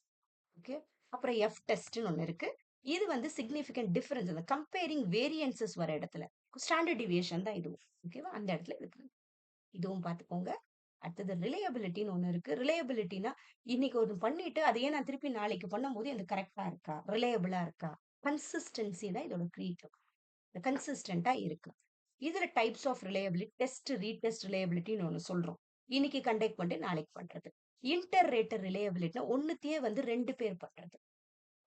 ஓகே. அப்புறம் F டெஸ்ட்னு ஒண்ணு இருக்கு. இது வந்து சிக்னிஃபிகன்ட் டிஃபரன்ஸ் அந்த கம்பேரிங் வேரியன்சஸ் வர இடத்துல ஸ்டாண்டர்ட் டிவியேஷன் தான் இதுவும். ஓகேவா? அந்த இடத்துல இருக்கு. இதுவும் பார்த்துக்கோங்க. அடுத்தது ரிலையபிலிட்டின்னு ஒண்ணு இருக்கு. ரிலையபிலிட்டினா இன்னைக்கு ஒண்ணு பண்ணிட்டு அதையே நான் திருப்பி நாளைக்கு பண்ணும்போது அது கரெக்ட்டா இருக்கா? ரிலையபிளா இருக்கா? கன்சிஸ்டன்சி தான் இதோட க்ரீட்டோ. கன்சிஸ்டன்ட்டா இருக்கு. இதுல types of reliability, test, retest ரிலையபிலிட்டின்னு ஒண்ணு சொல்றோம். இன்னைக்கு கண்டக்ட் பண்ணிட்டு நாளைக்கு பண்றது. இன்டர் ரேட்டட் ரிலையபிலிட்டினா ஒண்ணுத்தையே வந்து 2 பேர் பண்றது.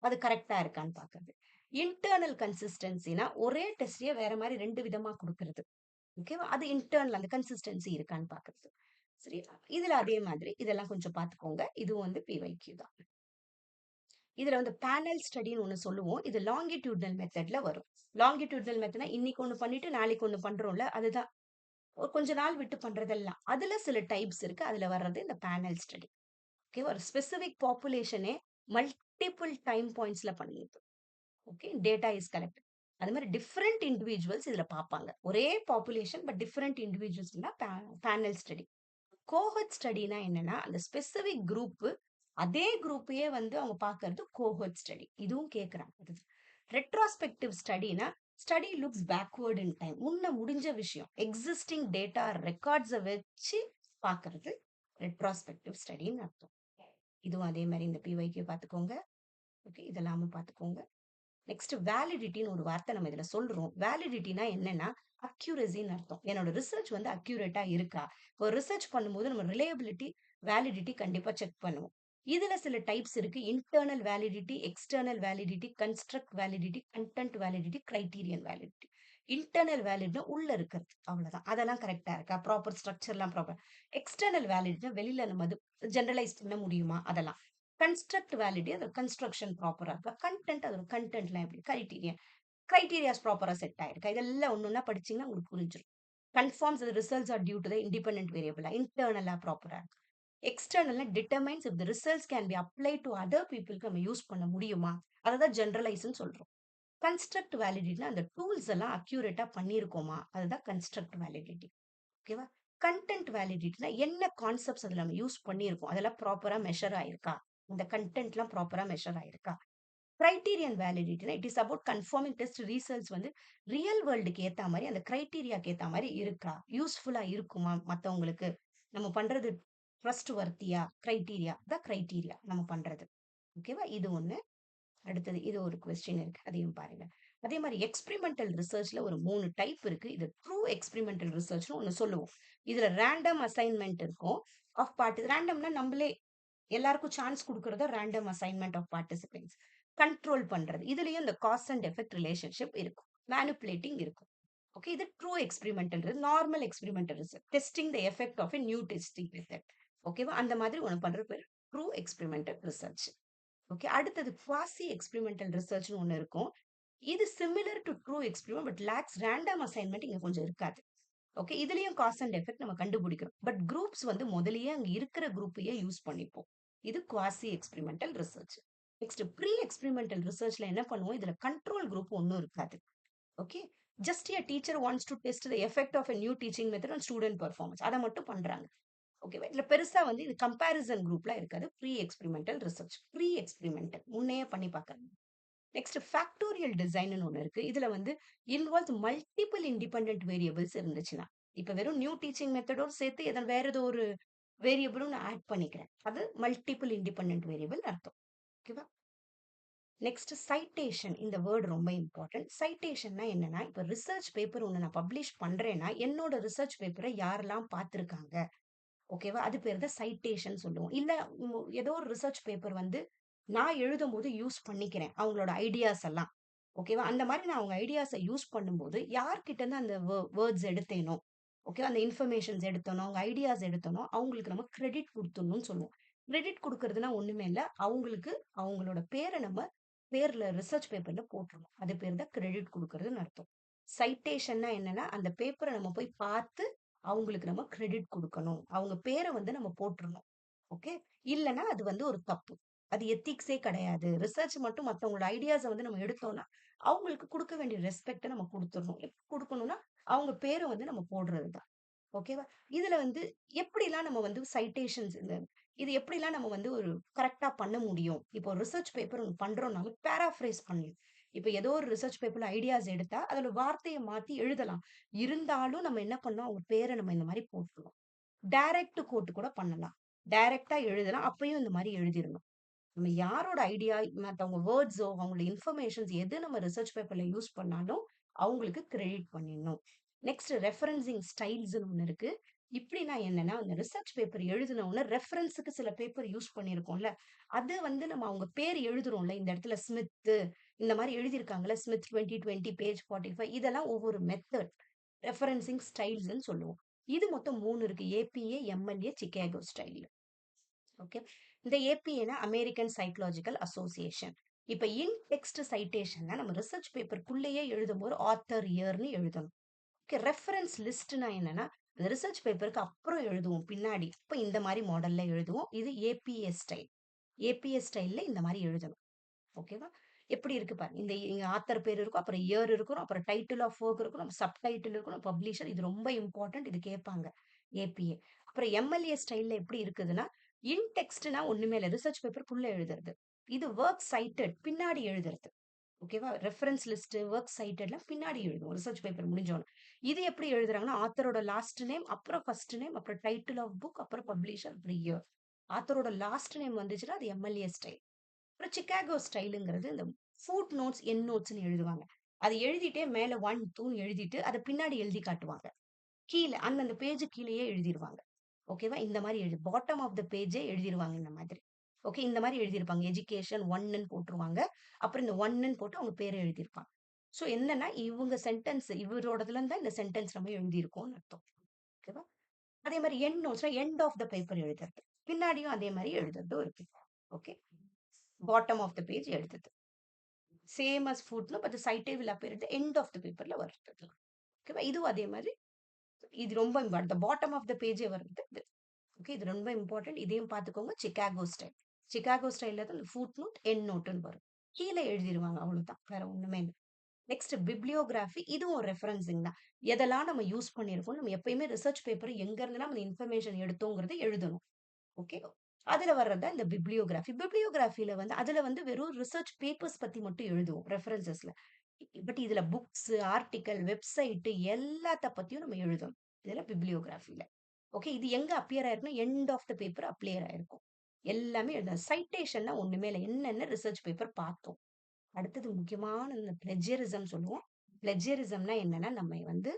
அது கரெக்ட்டா இருக்கான்னு பார்க்கறது. இன்டர்னல் கன்சிஸ்டன்சினா ஒரே டெஸ்ட்லயே வேற மாரி 2 விதமா குடுக்கறது. ஓகேவா? அது இன்டர்னல் அந்த கன்சிஸ்டன்சி இருக்கான்னு பார்க்கறது. சரியா? இதுல அதே மாதிரி இதெல்லாம் கொஞ்சம் பார்த்துக்கோங்க. இதுவும் வந்து பிவைக்யூ தான். இதுல வந்து பேனல் ஸ்டடின்னு ஒண்ணு சொல்லுவோம். இது லாங்கிட்யூடினல் மெத்தட்ல வரும். லாங்கிட்யூடினல் மெத்தட்னா இன்னைக்கு ஒண்ணு பண்ணிட்டு நாளைக்கு ஒண்ணு பண்றோம்ல, அதுதான். ஒரு கொஞ்ச நாள் விட்டு பண்றதெல்லாம். அதுல சில டைப்ஸ் இருக்கு. அதுல வர்றது இந்த பேனல் ஸ்டடி. ஓகேவா? ஒரு ஸ்பெசிபிக் பாப்புலேஷனே மல்டிபிள் டைம் பாயிண்ட்ஸ்ல பண்ணிருக்கு. ஓகே. Data is collected. அது மாரி டிஃபரெண்ட் இண்டிவிஜுவல்ஸ் இதுல பார்ப்பாங்க. ஒரே பாப்புலேஷன் பட் டிஃபரெண்ட் இண்டிவிஜுவல்ஸ்னா பேனல் ஸ்டடி. கோஹர்ட் ஸ்டடினா என்னன்னா, அந்த ஸ்பெசிபிக் குரூப் அதே குரூப்பையே வந்து அவங்க பார்க்கறது கோஹர்ட் ஸ்டடி. இதுவும் கேட்கறாங்க. ரெட்ரோஸ்பெக்டிவ் ஸ்டடினா study looks backward in time. முன்ன முடிஞ்ச விஷயம். எக்ஸிஸ்டிங் டேட்டா ரெக்கார்ட்ஸ வச்சு பார்க்கறது ரெட்ரோஸ்பெக்டிவ் ஸ்டடின்னு அர்த்தம். இதுவும் அதே மாரி இந்த பிவைக்யூ பார்த்துக்கோங்க. ஓகே. இதெல்லாமும் பார்த்துக்கோங்க. நெக்ஸ்ட் வேலிடிட்டின்னு ஒரு வார்த்தை நம்ம இதுல சொல்றோம். வேலிடிட்டினா என்னன்னா, அக்யூரசின்னு அர்த்தம். என்னோட ரிசர்ச் வந்து அக்யூரேட்டா இருக்கா? ஒரு ரிசர்ச் பண்ணும்போது நம்ம ரிலையபிலிட்டி, வேலிடிட்டி கண்டிப்பா செக் பண்ணுவோம். இதுல சில டைப்ஸ் இருக்கு. Internal validity, external validity, construct validity, content validity, criterion validity. Internal வேலிடிட்டினா உள்ள இருக்கிறது. அவ்வளவுதான். அதெல்லாம் கரெக்ட்டா இருக்கா? ப்ராப்பர் ஸ்ட்ரக்சர்லாம் ப்ராப்பர். எக்ஸ்டர்னல் வேலிடிட்டினா வெளியில நம்ம அது ஜெனரலைஸ் பண்ண முடியுமா? அதெல்லாம். கன்ஸ்ட்ரக்ட் வேலிடி அதோட கன்ஸ்ட்ரக்ஷன் ப்ராப்பரா இருக்கா? கன்டென்ட் அதோட கன்டென்ட்லாம் எப்படி? கிரைட்டீரியாஸ் ப்ராப்பரா செட் ஆயிருக்கா? இதெல்லாம் ஒண்ணொண்ணா படிச்சீங்கன்னா உங்களுக்கு புரிஞ்சிரும். Confirms the results are due to the independent வேரியபிளா? இன்டர்னலா ப்ராப்பரா இருக்கு. எக்ஸ்டர்னல்னா determines if the results can be applied to other பீப்பிள்க்கு நம்ம யூஸ் பண்ண முடியுமா? அததான் ஜெனரலைஸ்ன்னு சொல்றோம். கன்ஸ்ட்ரக்ட் வேலிடிட்டினா அந்த டூல்ஸ் எல்லாம் அக்யூரேட்டா பண்ணியிருக்கோமா? அதுதான் கன்ஸ்ட்ரக்ட் வேலிடிட்டி. ஓகேவா? கன்டென்ட் வேலிடிட்டினா என்ன கான்செப்ட்ஸ் அதுல நம்ம யூஸ் பண்ணியிருக்கோம்? அதெல்லாம் ப்ராப்பரா மெஷர் ஆயிருக்கா? இந்த கன்டென்ட்லாம் ப்ராப்பரா மெஷர் ஆயிருக்கா? கிரைட்டீரியன் வேலிடிட்டினா it is about confirming test results வந்து ரியல் வேர்ல்டுக்கு ஏத்த மாரி அந்த கிரைட்டீரியாக்கு ஏத்த மாரி இருக்கா? யூஸ்ஃபுல்லா இருக்குமா மத்தவங்களுக்கு? நம்ம பண்றது ட்ரஸ்ட் வர்த்தியா? கிரைட்டீரியா தான் கிரைட்டீரியா நம்ம பண்றது. ஓகேவா? இது ஒண்ணு. அடுத்தது இது ஒரு கொஸ்டின் இருக்கு. அதையும் பாருங்க. அதே மாரி எக்ஸ்பெரிமெண்டல் ரிசர்ச்ல ஒரு 3 டைப் இருக்கு. இது ட்ரூ எக்ஸ்பெரிமெண்டல் ரிசர்ச்னு ஒண்ணு சொல்லுவோம். இதுல ரேண்டம் அசைன்மென்ட் இருக்கும். ரேண்டம்னா நம்மளே எல்லாருக்கும் சான்ஸ் குடுக்குறது random assignment of participants. Control பண்றது. இதுலயும் இந்த காஸ் அண்ட் எஃபெக்ட் ரிலேஷன்ஷிப் இருக்கும். மேனிபுலேட்டிங் இருக்கும். ஓகே, இது true experimental, normal experimental research, testing the effect of a new testing method. ஓகேவா? அந்த மாதிரி ஒண்ணு பண்ற பேர் ட்ரூ எக்ஸ்பெரிமெண்டல் ரிசர்ச். ஓகே, அடுத்தது குவாசி எக்ஸ்பெரிமெண்டல் ரிசர்ச்னு ஒண்ணு இருக்கும். இது similar to true experiment but lacks random assignment இங்க கொஞ்சம் இருக்காது. ஓகே, இதுலயும் காஸ் அண்ட் எஃபெக்ட் நம்ம கண்டுபிடிக்கிறோம். பட் குரூப்ஸ் வந்து முதல்லயே அங்க இருக்கிற குரூப்பையே யூஸ் பண்ணிப்போம். இது quasi experimental research. Next pre experimental ரிசர்ச்ல என்ன பண்ணுவோம்? இதுல கண்ட்ரோல் குரூப் ஒண்ணும் இருக்காது. Okay, just a teacher wants to test the effect of a new teaching method on student performance. அத மட்டும் பண்றாங்க. ஓகேவா? இதுல பெருசா வந்து இது கம்பேரிசன் குரூப்லாம் இருக்காது. Pre experimental research. Pre experimental முன்னையே பண்ணி பார்க்கறது. நெக்ஸ்ட் ஃபேக்டோரியல் டிசைன்னு ஒண்ணு இருக்கு. இதுல வந்து இன்வால்வ்ஸ் மல்டிபிள் இண்டிபெண்டன்ட் வேரியபிள்ஸ் இருந்துச்சுன்னா, இப்ப வெறும் நியூ டீச்சிங் மெத்தடோட சேர்த்து வேற ஏதோ ஒரு வேரியபிளும் நான் ஆட் பண்ணிக்கிறேன். அது மல்டிபிள் இண்டிபெண்டன்ட் வேரியபிள் அர்த்தம். ஓகேவா? Next citation. இந்த வேர்ட் ரொம்ப இம்பார்ட்டன்ட். சைட்டேஷன்னா என்னன்னா, இப்ப ரிசர்ச் பேப்பர் ஒண்ணு நான் பப்ளிஷ் பண்றேன்னா, என்னோட ரிசர்ச் பேப்பரை யாரெல்லாம் பார்த்திருக்காங்க? ஓகேவா? அது பேர் தான் சைட்டேஷன் சொல்லுவோம். இல்ல ஏதோ ஒரு ரிசர்ச் பேப்பர் வந்து நான் எழுதும்போது யூஸ் பண்ணிக்கிறேன். அவங்களோட ஐடியாஸ் எல்லாம். ஓகேவா? அந்த மாரி நான் அவங்க ஐடியாஸ யூஸ் பண்ணும்போது, யார்கிட்ட இருந்து அந்த வேர்ட்ஸ் எடுத்தேனோ, ஓகேவா? அந்த இன்ஃபர்மேஷன்ஸ் எடுத்தனோ, அவங்க ஐடியாஸ் எடுத்தனோ, அவங்களுக்கு நம்ம கிரெடிட் குடுத்துடணும்னு சொல்லுவோம். கிரெடிட் குடுக்குறதுன்னா ஒண்ணுமே இல்ல. அவங்களுக்கு அவங்களோட பேர நம்ம பேர்ல ரிசர்ச் பேப்பர்ல போட்டுறணும். அது பேர் தான் கிரெடிட் குடுக்குறதுன்னு அர்த்தம். சைட்டேஷன்னா என்னன்னா, அந்த பேப்பர நம்ம போய் பார்த்து அவங்களுக்கு நம்ம கிரெடிட் குடுக்கணும். அவங்க பேர வந்து நம்ம போட்டுறணும். ஓகே. இல்லன்னா அது வந்து ஒரு தப்பு. அது எத்திக்ஸே கிடையாது. ரிசர்ச் மட்டும் மத்தவங்களோட ஐடியாஸ வந்து நம்ம எடுத்தோம்னா, அவங்களுக்கு குடுக்க வேண்டிய ரெஸ்பெக்ட்ட நம்ம குடுத்துறணும். எப்படி குடுக்கணும்னா, அவங்க பேர வந்து நம்ம போடுறது தான். ஓகேவா? இதுல வந்து எப்படிலாம் நம்ம வந்து சைட்டேஷன்ஸ் இது எப்படிலாம் நம்ம வந்து ஒரு கரெக்ட்டா பண்ண முடியும்? இப்போ ரிசர்ச் பேப்பர் ஒண்ணு பண்றோம்னாலும் பேராஃப்ரேஸ் பண்ணணும். இப்ப ஏதோ ஒரு ரிசர்ச் பேப்பர்ல ஐடியாஸ் எடுத்தா, அதுல வார்த்தைய மாத்தி எழுதலாம். இருந்தாலும் நம்ம என்ன பண்ணணும்? அவங்க பேர நம்ம இந்த மாரி போட்டுறணும். டைரக்ட் கோட் கூட பண்ணலாம். டைரக்ட்டா எழுதலாம். அப்பயும் இந்த மாரி எழுதிரணும். நம்ம யாரோட ஐடியா, மத்தவங்க வேர்ட்ஸோ, அவங்களோட இன்ஃபர்மேஷன்ஸ் எது நம்ம ரிசர்ச் பேப்பர்ல யூஸ் பண்ணாலும், அவங்களுக்கு கிரெடிட் பண்ணிடணும். நெக்ஸ்ட் ரெஃபரன்சிங் ஸ்டைல்ஸ்ன்னு ஒண்ணு இருக்கு. இப்படின்னா என்னன்னா, அந்த ரிசர்ச் பேப்பர் எழுதின உடனே ரெஃபரன்ஸ்க்கு சில பேப்பர் யூஸ் பண்ணியிருக்கோம்ல, அது வந்து நம்ம அவங்க பேர் எழுதுறோம்ல, இந்த இடத்துல ஸ்மித்து, இந்த மாரி எழுதியிருக்காங்கல்ல, ஸ்மித் 2020 பேஜ் 45 இதெல்லாம் ஒவ்வொரு மெத்தட். ரெஃபரன்சிங் ஸ்டைல்ஸ்ன்னு சொல்லுவோம். இது மொத்தம் 3 இருக்கு. ABA, MLA, Chicago style. Okay. இந்த ஏபிஏன்னா அமெரிக்கன் சைக்காலஜிக்கல் அசோசியேஷன். இப்ப இன் டெக்ஸ்ட் சைட்டேஷன்னா நம்ம ரிசர்ச் பேப்பருக்குள்ளேயே எழுதும்போது ஆத்தர் இயர்ன்னு எழுதணும். ஓகே. ரெஃபரன்ஸ் லிஸ்ட்னா என்னன்னா, அந்த ரிசர்ச் பேப்பருக்கு அப்புறம் எழுதுவோம் பின்னாடி. அப்ப இந்த மாரி மாடல்ல எழுதுவோம். இது ஏபிஎஸ் ஸ்டைல். ஏபிஎஸ் ஸ்டைல்ல இந்த மாரி எழுதணும். ஓகேவா? எப்படி இருக்கு பாருங்க. இந்த இங்க ஆத்தர் பேர் இருக்கும். அப்புறம் இயர் இருக்கணும். அப்புறம் டைட்டில் ஆஃப் வொர்க் இருக்கணும். சப்டைட்டில் இருக்கணும். பப்ளிஷர் இது ரொம்ப இம்பார்ட்டன்ட். இது கேட்பாங்க. ஏபிஏ. அப்புறம் எம்எல்ஏ ஸ்டைல்ல எப்படி இருக்குதுன்னா, இன் டெக்ஸ்ட்னா ஒண்ணுமே இல்ல. ரிசர்ச் பேப்பருக்குள்ள எழுதுறது. இது வொர்க் சைட்டட் பின்னாடி எழுதுறது. ஓகேவா? ரெஃபரன்ஸ் லிஸ்ட், வொர்க் சைட்டட்லாம் பின்னாடி எழுதுவோம். ரிசர்ச் பேப்பர் முடிஞ்சோன. இது எப்படி எழுதுறாங்கன்னா, ஆத்தரோட லாஸ்ட் நேம், அப்புறம் ஃபர்ஸ்ட் நேம், அப்புறம் டைட்டில் ஆஃப் புக், அப்புறம் பப்ளிஷர், அப்புறம் இயர். ஆத்தரோட லாஸ்ட் நேம் வந்துச்சுன்னா, அது எம்எல்ஏ ஸ்டைல். அப்புறம் சிகாகோ ஸ்டைலுங்கிறது இந்த ஃபுட் நோட்ஸ், எண்ட் நோட்ஸ்ன்னு எழுதுவாங்க. அத எழுதிட்டே மேல 1, 2ன்னு எழுதிட்டு, அத பின்னாடி எழுதி காட்டுவாங்க. கீழ அந்தந்த பேஜ் கீழயே எழுதிருவாங்க. ஓகேவா? இந்த மாரி பாட்டம் ஆஃப் த பேஜே எழுதிருவாங்க இந்த மாதிரி. ஓகே. இந்த மாரி எழுதியிருப்பாங்க. எஜுகேஷன் 1ன்னு போட்டுருவாங்க. அப்புறம் இந்த 1ன்னு போட்டு அவங்க பேர எழுதியிருப்பாங்க. ஸோ என்னன்னா, இவங்க சென்டென்ஸ் இவரோடதுல தான் இந்த சென்டென்ஸ் நம்ம எழுதியிருக்கோம்னு அர்த்தம். ஓகேவா? அதே மாரி எண்ட் நோட்ஸ்னா எண்ட் ஆஃப் த பேப்பர் எழுதுறது. பின்னாடியும் அதே மாரி எழுதுறதும் இருக்கு. Okay. Bottom of the page எழுதுறது. சேம் அஸ் ஃபுட்னோ பட் சைட்டே will appear at the end of the பேப்பர்ல வருது. ஓகேவா? இதுவும் அதே மாரி இது ரொம்ப important. The bottom of the பேஜே வருது இது. ஓகே. இது ரொம்ப இம்பார்ட்டன்ட். இதையும் பார்த்துக்கோங்க. Chicago style. சிகாகோ ஸ்டைல்ல தான் இந்த ஃபுட் நோட், எண்ட் நோட்ன்னு வரும். கீழ எழுதிருவாங்க அவ்வளவுதான். வேற ஒண்ணுமே இல்ல. நெக்ஸ்ட் பிப்ளியோகிராஃபி இதுவும் ஒரு ரெஃபரன்சிங் தான். எதெல்லாம் நம்ம யூஸ் பண்ணியிருக்கோம், நம்ம எப்பயுமே ரிசர்ச் பேப்பர் எங்க இருந்தெல்லாம் அந்த இன்ஃபர்மேஷன் எடுத்தோங்கிறத எழுதணும். ஓகே. அதுல வர்றது தான் இந்த பிப்ளியோகிராஃபி. பிப்ளியோகிராஃபில வந்து அதுல வந்து வெறும் ரிசர்ச் பேப்பர்ஸ் பத்தி மட்டும் எழுதுவோம் ரெஃபரன்ஸஸ்ல. பட் இதுல புக்ஸ், ஆர்டிக்கல், வெப்சைட் எல்லாத்த பத்தியும் நம்ம எழுதணும். இதுல பிப்ளியோகிராஃபில. ஓகே. இது எங்க அப்பியர் ஆயிருக்குன்னா, end of the paper appear ஆயிருக்கும். எல்லாமே எழுதணும். சைட்டேஷன்னா ஒண்ணுமே இல்ல. என்னென்ன ரிசர்ச் பேப்பர் பார்த்தோம். அடுத்தது முக்கியமான இந்த பிளெஜரிசம் சொல்லுவோம். பிளெஜரிசம்னா என்னன்னா, நம்ம வந்து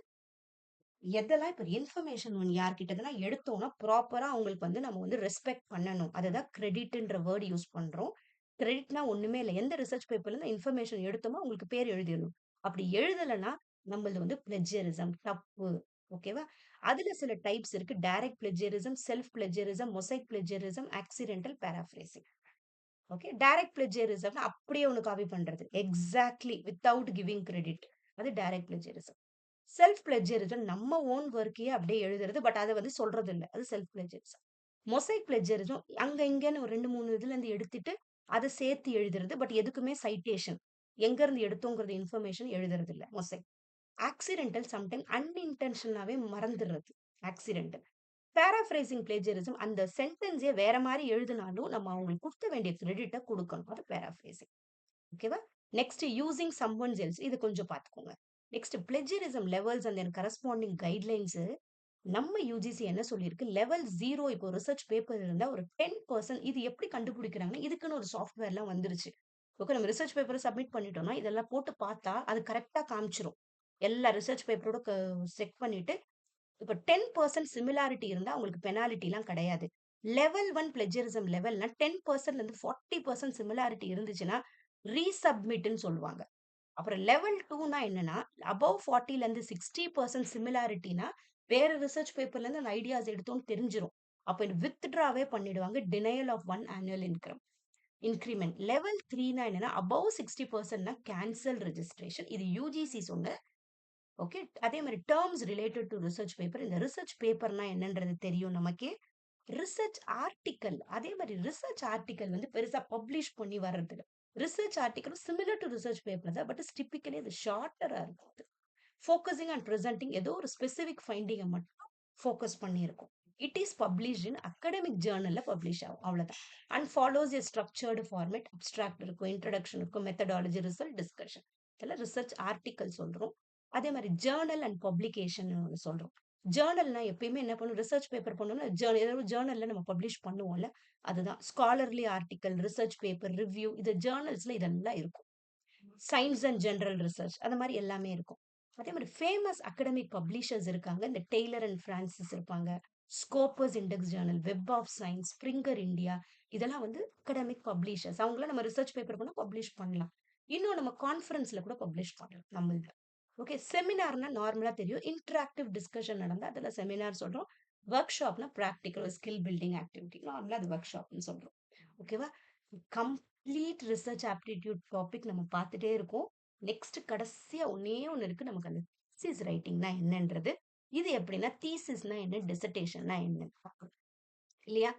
எதெல்லாம் இப்ப இன்ஃபர்மேஷன் யார்கிட்டதெல்லாம் எடுத்தோம்னா, ப்ராப்பரா அவங்களுக்கு வந்து நம்ம வந்து ரெஸ்பெக்ட் பண்ணணும். அதுதான் கிரெடிட்ன்ற வேர்ட் யூஸ் பண்றோம். கிரெடிட்னா ஒண்ணுமே இல்ல. எந்த ரிசர்ச் பேப்பர்ல இருந்து இன்ஃபர்மேஷன் எடுத்தோமோ, அவங்களுக்கு பேர் எழுதிரணும். அப்படி எழுதலன்னா, நம்மளது வந்து பிளெஜரிசம் தப்பு. ஓகேவா? அதுல சில டைப்ஸ் இருக்கு. Direct plagiarism, self plagiarism, mosaic plagiarism, accidental paraphrasing. Okay. Direct பிளெஜரிசம்னா அப்படியே ஒண்ணு காப்பி பண்றது. Exactly without giving credit. அது டைரக்ட் பிளெஜரிசம். செல்ஃப் பிளெஜரிசம் நம்ம ஓன் ஒர்க்கையே அப்படியே எழுதுறது. பட் அத வந்து சொல்றது இல்ல. அது செல்ஃப் பிளெஜரிசம். மொசைக் பிளெஜரிசம் அங்க இங்கன்னு ஒரு 2, 3 இதுல இருந்து எடுத்துட்டு அத சேர்த்து எழுதுறது. பட் எதுக்குமே சைட்டேஷன் எங்க இருந்து எடுத்தோங்கிறது இன்ஃபர்மேஷன் எழுதுறது இல்ல. மொசைக். ஆக்சிடென்டல் சம்டைம் அன்இன்டென்ஷனலாவே மறந்துடுறது. ஆக்சிடென்டல். பேராஃப்ரேசிங் பிளேஜரிசம் அந்த சென்டென்ஸே வேற மாரி எழுதினாலும் நம்ம அவங்களுக்கு குடுக்க வேண்டிய கிரெடிட்ட குடுக்கணும். அது பேராஃப்ரேசிங். ஓகேவா? நெக்ஸ்ட் யூசிங் சம்ஒன்ஸ் எல்ஸ் இது கொஞ்சம் பார்த்துக்கோங்க. Next plagiarism levels and then corresponding guidelines நம்ம யுஜிசி என்ன சொல்லியிருக்கு? லெவல் 0 இப்போ ரிசர்ச் பேப்பர் இருந்தா ஒரு 10% இது எப்படி கண்டுபிடிக்கிறாங்கன்னா, இதுக்குன்னு ஒரு சாஃப்ட்வேர்லாம் வந்துருச்சு. ஓகே நம்ம ரிசர்ச் பேப்பர சப்மிட் பண்ணிட்டோம்னா, இதெல்லாம் போட்டு பார்த்தா, அது கரெக்ட்டா காமிச்சுரும். எல்லா ரிசர்ச் பேப்பரோட செக் பண்ணிட்டு இப்ப 10% சிமிலாரிட்டி இருந்தா உங்களுக்கு பெனால்டிலாம் கிடையாது. லெவல் 1 பிளேஜரிசம் லெவல்னா 10% இருந்து 40% சிமிலாரிட்டி இருந்துச்சுன்னா, ரீசப்மிட்ன்னு சொல்லுவாங்க. அப்புறம் லெவல் 2னா என்னன்னா, அபோவ் 40ல இருந்து 60% சிமிலாரிட்டினா, வேற ரிசர்ச் பேப்பர்ல இருந்து அந்த ஐடியாஸ் எடுத்தோம்னு தெரிஞ்சிரும். அப்ப வித்ட்ராவே பண்ணிடுவாங்க. Denial of 1 annual increment. Level 3னா என்னன்னா, அபோவ் 60%னா கேன்சல் ரெஜிஸ்ட்ரேஷன். இது யுஜிசி சொன்ன ஓகே. அதே மாரி terms related to research paper. இந்த ரிசர்ச் பேப்பர்னா என்னன்றது தெரியும் நமக்கே. ரிசர்ச் ஆர்டிக்கல் அதே மாரி ரிசர்ச் ஆர்டிக்கல் வந்து பெருசா பப்ளிஷ் பண்ணி வர்றதில்ல. Research article similar two research paper தான். பட் டிப்பிக்கலி அது ஷார்ட்டரா இருக்கும். ஃபோக்கஸிங் அண்ட் பிரசன்டிங் ஏதோ ஒரு ஸ்பெசிபிக் ஃபைண்டிங்க மட்டும் ஃபோக்கஸ் பண்ணியிருக்கும். It is published in academic ஜர்னல்ல பப்ளிஷ் ஆகும். அவ்வளவுதான். And follows a structured format. Abstract இருக்கும், இன்ட்ரோடக்ஷன் இருக்கும், மெத்தடாலஜி, ரிசல்ட், டிஸ்கஷன். இதெல்லாம் ரிசர்ச் ஆர்டிக்கல் சொல்றோம். அதே மாரி ஜர்னல் அண்ட் பப்ளிகேஷன் ஒண்ணு சொல்றோம். ஜர்னல்னா எப்பயுமே என்ன பண்ணும்? ரிசர்ச் பேப்பர் பண்ணோம்னா, ஏதாவது ஜர்னல்ல நம்ம பப்ளிஷ் பண்ணுவோம்ல. அதுதான். Scholarly article, research paper, review இது ஜர்னல்ஸ்ல இதெல்லாம் இருக்கும். சயின்ஸ் அண்ட் ஜெனரல் ரிசர்ச் அந்த மாரி எல்லாமே இருக்கும். அதே மாரி ஃபேமஸ் அகாடமிக் பப்ளிஷர்ஸ் இருக்காங்க. இந்த டெய்லர் அண்ட் பிரான்சிஸ் இருப்பாங்க. Scopus index journal, Web of Science, Springer India இதெல்லாம் வந்து அகாடமிக் பப்ளிஷர்ஸ். அவங்கள நம்ம ரிசர்ச் பேப்பர் கூட பப்ளிஷ் பண்ணலாம். இன்னும் நம்ம கான்ஃபரன்ஸ்ல கூட பப்ளிஷ் பண்ணலாம் நம்மள்து. ஓகே. செமினார்னா நார்மலா தெரியும். இன்டராக்டிவ் டிஸ்கஷன் நடந்தா அதுல செமினார் சொல்றோம். வொர்க் ஷாப்னா பிராக்டிகல் ஸ்கில் பில்டிங் ஆக்டிவிட்டி. நார்மலா அது வொர்க் ஷாப்னு சொல்றோம். ஓகேவா? கம்ப்ளீட் ரிசர்ச் ஆப்டிட்யூட் டாபிக் நம்ம பார்த்துட்டே இருக்கோம். நெக்ஸ்ட் கடைசியா ஒண்ணே ஒண்ணு இருக்கு. நமக்கு அந்த தீசிஸ் ரைட்டிங்னா என்னன்றது. இது எப்படின்னா தீசிஸ்னா என்ன? டிசர்டேஷன்னா என்ன? இல்லையா?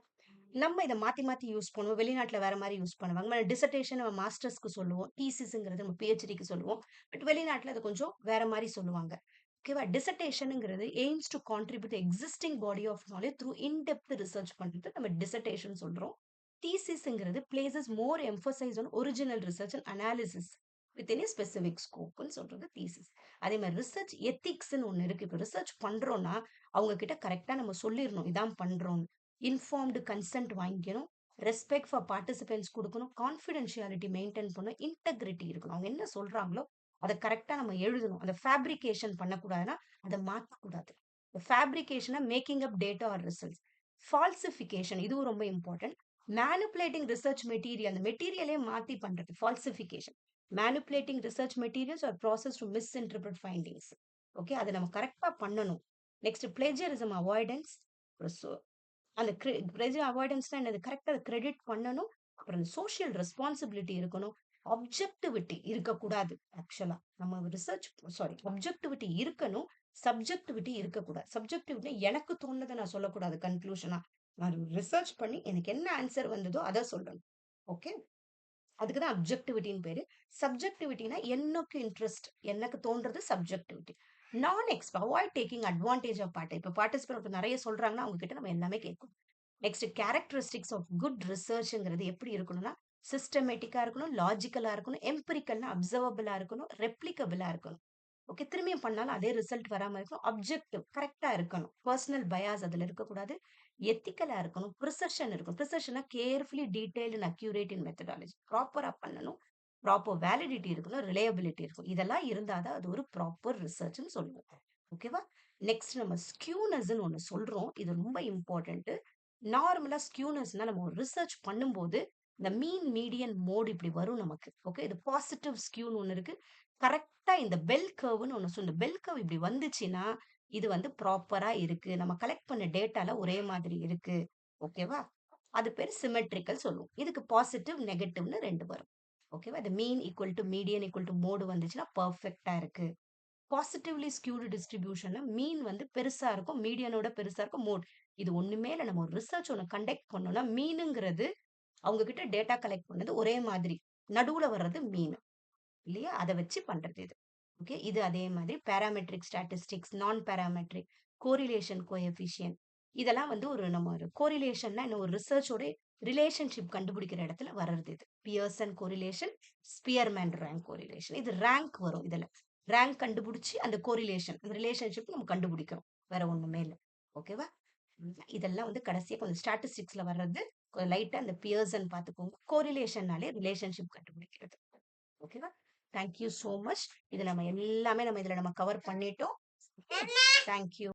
நம்ம இத மாத்தி மாத்தி யூஸ் பண்ணுவோம். வெளிநாட்டுல வேற மாரி யூஸ் பண்ணுவாங்க. டிசர்டேஷன் நம்ம மாஸ்டர்ஸ்க்கு சொல்லுவோம். தீசிஸ்ங்கிறது நம்ம பிஹெச்டிக்கு சொல்லுவோம். பட் வெளிநாட்டுல அது கொஞ்சம் வேற மாரி சொல்லுவாங்க. ஓகேவா? டிசர்டேஷன்ங்கிறது aims to contribute existing body of knowledge through in depth research பண்றது நம்ம டிசர்டேஷன் சொல்றோம். தீசிஸ்ங்கிறது places more emphasis on original research and analysis within a specific ஸ்கோப்னு சொல்றது தீசிஸ். அதே மாரி ரிசர்ச் எத்திக்ஸ்ன்னு ஒண்ணு இருக்கு. இப்ப ரிசர்ச் பண்றோம்னா, அவங்க கிட்ட கரெக்ட்டா நம்ம சொல்லிறணும். இதான் பண்றோம்னு. இன்ஃபார்ம்டு கன்சென்ட் வாங்கிக்கணும். ரெஸ்பெக்ட் ஃபார் பார்ட்டிசிபென்ட்ஸ் குடுக்கணும். கான்ஃபிடென்ஷியாலிட்டி மெயின்டெயின் பண்ணணும். இன்டெகிரிட்டி இருக்கணும். அவங்க என்ன சொல்றாங்களோ, அத கரெக்ட்டா நம்ம எழுதணும். அத ஃபேப்ரிகேஷன் பண்ணக்கூடாதுன்னா, அத மாத்தக்கூடாது. ஃபேப்ரிகேஷன்னா making up data or results. Falsification இதுவும் ரொம்ப இம்பார்ட்டன்ட். மேனிபுலேட்டிங் ரிசர்ச் மெட்டீரியல் அந்த மெட்டீரியலே மாத்தி பண்றது falsification. Manipulating research materials or process to misinterpret findings. Okay. அத நம்ம கரெக்ட்டா பண்ணணும். Next plagiarism avoidance. அந்த பிளெட்ஜ் அவாய்டன்ஸ்னா என்னது? கரெக்ட்டா அத கிரெடிட் பண்ணணும். அப்புறம் அந்த சோசியல் ரெஸ்பான்சிபிலிட்டி இருக்கணும். ஆப்ஜெக்டிவிட்டி இருக்கக்கூடாது. ஆக்சுவலா நம்ம ரிசர்ச் ஆப்ஜெக்டிவிட்டி இருக்கணும். சப்ஜெக்டிவிட்டி இருக்கக்கூடாது. சப்ஜெக்டிவிட்டி எனக்கு தோணுனத நான் சொல்லக்கூடாது கன்க்ளூஷனா. நான் ரிசர்ச் பண்ணி எனக்கு என்ன ஆன்சர் வந்ததோ அத சொல்லணும். ஓகே. அதுக்கு தான் அப்ஜெக்டிவிட்டின்னு பேரு. சப்ஜெக்டிவிட்டினா எனக்கு இன்ட்ரெஸ்ட். எனக்கு தோன்றது subjectivity. Avoid taking advantage of இப்ப பார்ட்டிசிபென்ட் நெறைய சொல்றாங்கன்னா, அவங்க கிட்ட நம்ம எல்லாமே கேட்கணும். நெக்ஸ்ட் கேரக்டரிஸ்டிக்ஸ் ஆஃப் குட் ரிசர்ச்ங்கிறது எப்படி இருக்கணும்னா, சிஸ்டமேட்டிக்கா இருக்கணும், லாஜிக்கலா இருக்கணும், எம்பிரிக்கல்னா அப்சர்வபிளா இருக்கணும், ரெப்ளிகபிளா இருக்கணும். ஓகே. திரும்பியும் பண்ணாலும் அதே ரிசல்ட் வராம இருக்கணும். ஆப்ஜெக்டிவ் கரெக்ட்டா இருக்கணும். பெர்சனல் பயாஸ் அதுல இருக்கக்கூடாது. எத்திக்கலா இருக்கணும். பிரிசிஷன் இருக்கணும். பிரிசிஷன்னா carefully detailed and accurate in methodology. ப்ராப்பரா பண்ணணும். ப்ராப்பர் வேலிடிட்டி இருக்கணும். ரிலையபிலிட்டி இருக்கும். இதெல்லாம் இருந்தா தான் அது ஒரு ப்ராப்பர் ரிசர்ச்ன்னு சொல்லுவோம். ஓகேவா? நெக்ஸ்ட் நம்ம ஸ்க்யூனஸ்ன்னு ஒண்ணு சொல்றோம். இது ரொம்ப இம்பார்ட்டன்ட். நார்மலா ஸ்க்யூனஸ்னா நம்ம ஒரு ரிசர்ச் பண்ணும்போது, இந்த மீன், மீடியன், மோட் இப்படி வரும் நமக்கு. ஓகே. இது பாசிட்டிவ் ஸ்க்யூன்னு ஒண்ணு இருக்கு. கரெக்ட்டா இந்த பெல் கர்வ்ன்னு ஒண்ணு இந்த பெல் கர்வ் இப்படி வந்துச்சுன்னா, இது வந்து ப்ராப்பரா இருக்கு. நம்ம கலெக்ட் பண்ண டேட்டால ஒரே மாதிரி இருக்கு. ஓகேவா? அது பேரு சிம்மெட்ரிக்கல் சொல்லுவோம். இதுக்கு பாசிட்டிவ், நெகட்டிவ்னு 2 வரும். ஓகேவா? இந்த mean equal to median equal to mode வந்துச்சுன்னா பெர்ஃபெக்ட்டா இருக்கு. பாசிட்டிவ்லி ஸ்கியூடு டிஸ்ட்ரிபியூஷன்ல மீன் வந்து பெருசா இருக்கும். மீடியனோட பெருசா இருக்கும் மோட். இது ஒண்ணுமே இல்ல. நம்ம ஒரு ரிசர்ச் ஒண்ணு கண்டக்ட் பண்ணோம்னா, மீனுங்கிறது அவங்க கிட்ட டேட்டா கலெக்ட் பண்ணது ஒரே மாதிரி. நடுவுல வர்றது மீன். இல்லையா? அத வச்சு பண்றது இது. ஓகே. இது அதே மாதிரி பாராமெட்ரிக் ஸ்டாட்டிஸ்டிக்ஸ், நான் பாராமெட்ரிக், கோரிலேஷன் கோஎஃபிஷியன்ட் இதெல்லாம் வந்து நம்ம ஒரு கோரிலேஷன்னா என்ன ஒரு ரிசர்ச்சோட ரிலேஷன்ஷிப் கண்டுபிடிக்கிற இடத்துல வர்றது இது. Pearson correlation, Spearman rank correlation. இது ரேங்க் வரும் இதுல. ரேங்க் கண்டுபிடிச்சு அந்த கோரிலேஷன், அந்த ரிலேஷன்ஷிப் நம்ம கண்டுபிடிக்கிறோம். வேற ஒண்ணுமே இல்ல. ஓகேவா? இதெல்லாம் வந்து கடைசியா கொஞ்சம் ஸ்டாட்டிஸ்டிக்ஸ்ல வர்றது. லைட்டா அந்த பியர்சன் பார்த்துக்கோங்க. கோரிலேஷன்னாலே ரிலேஷன்ஷிப் கண்டுபிடிக்கிறது. ஓகேவா? Thank you so much. இது நம்ம எல்லாமே இதுல நம்ம கவர் பண்ணிட்டோம். Thank you.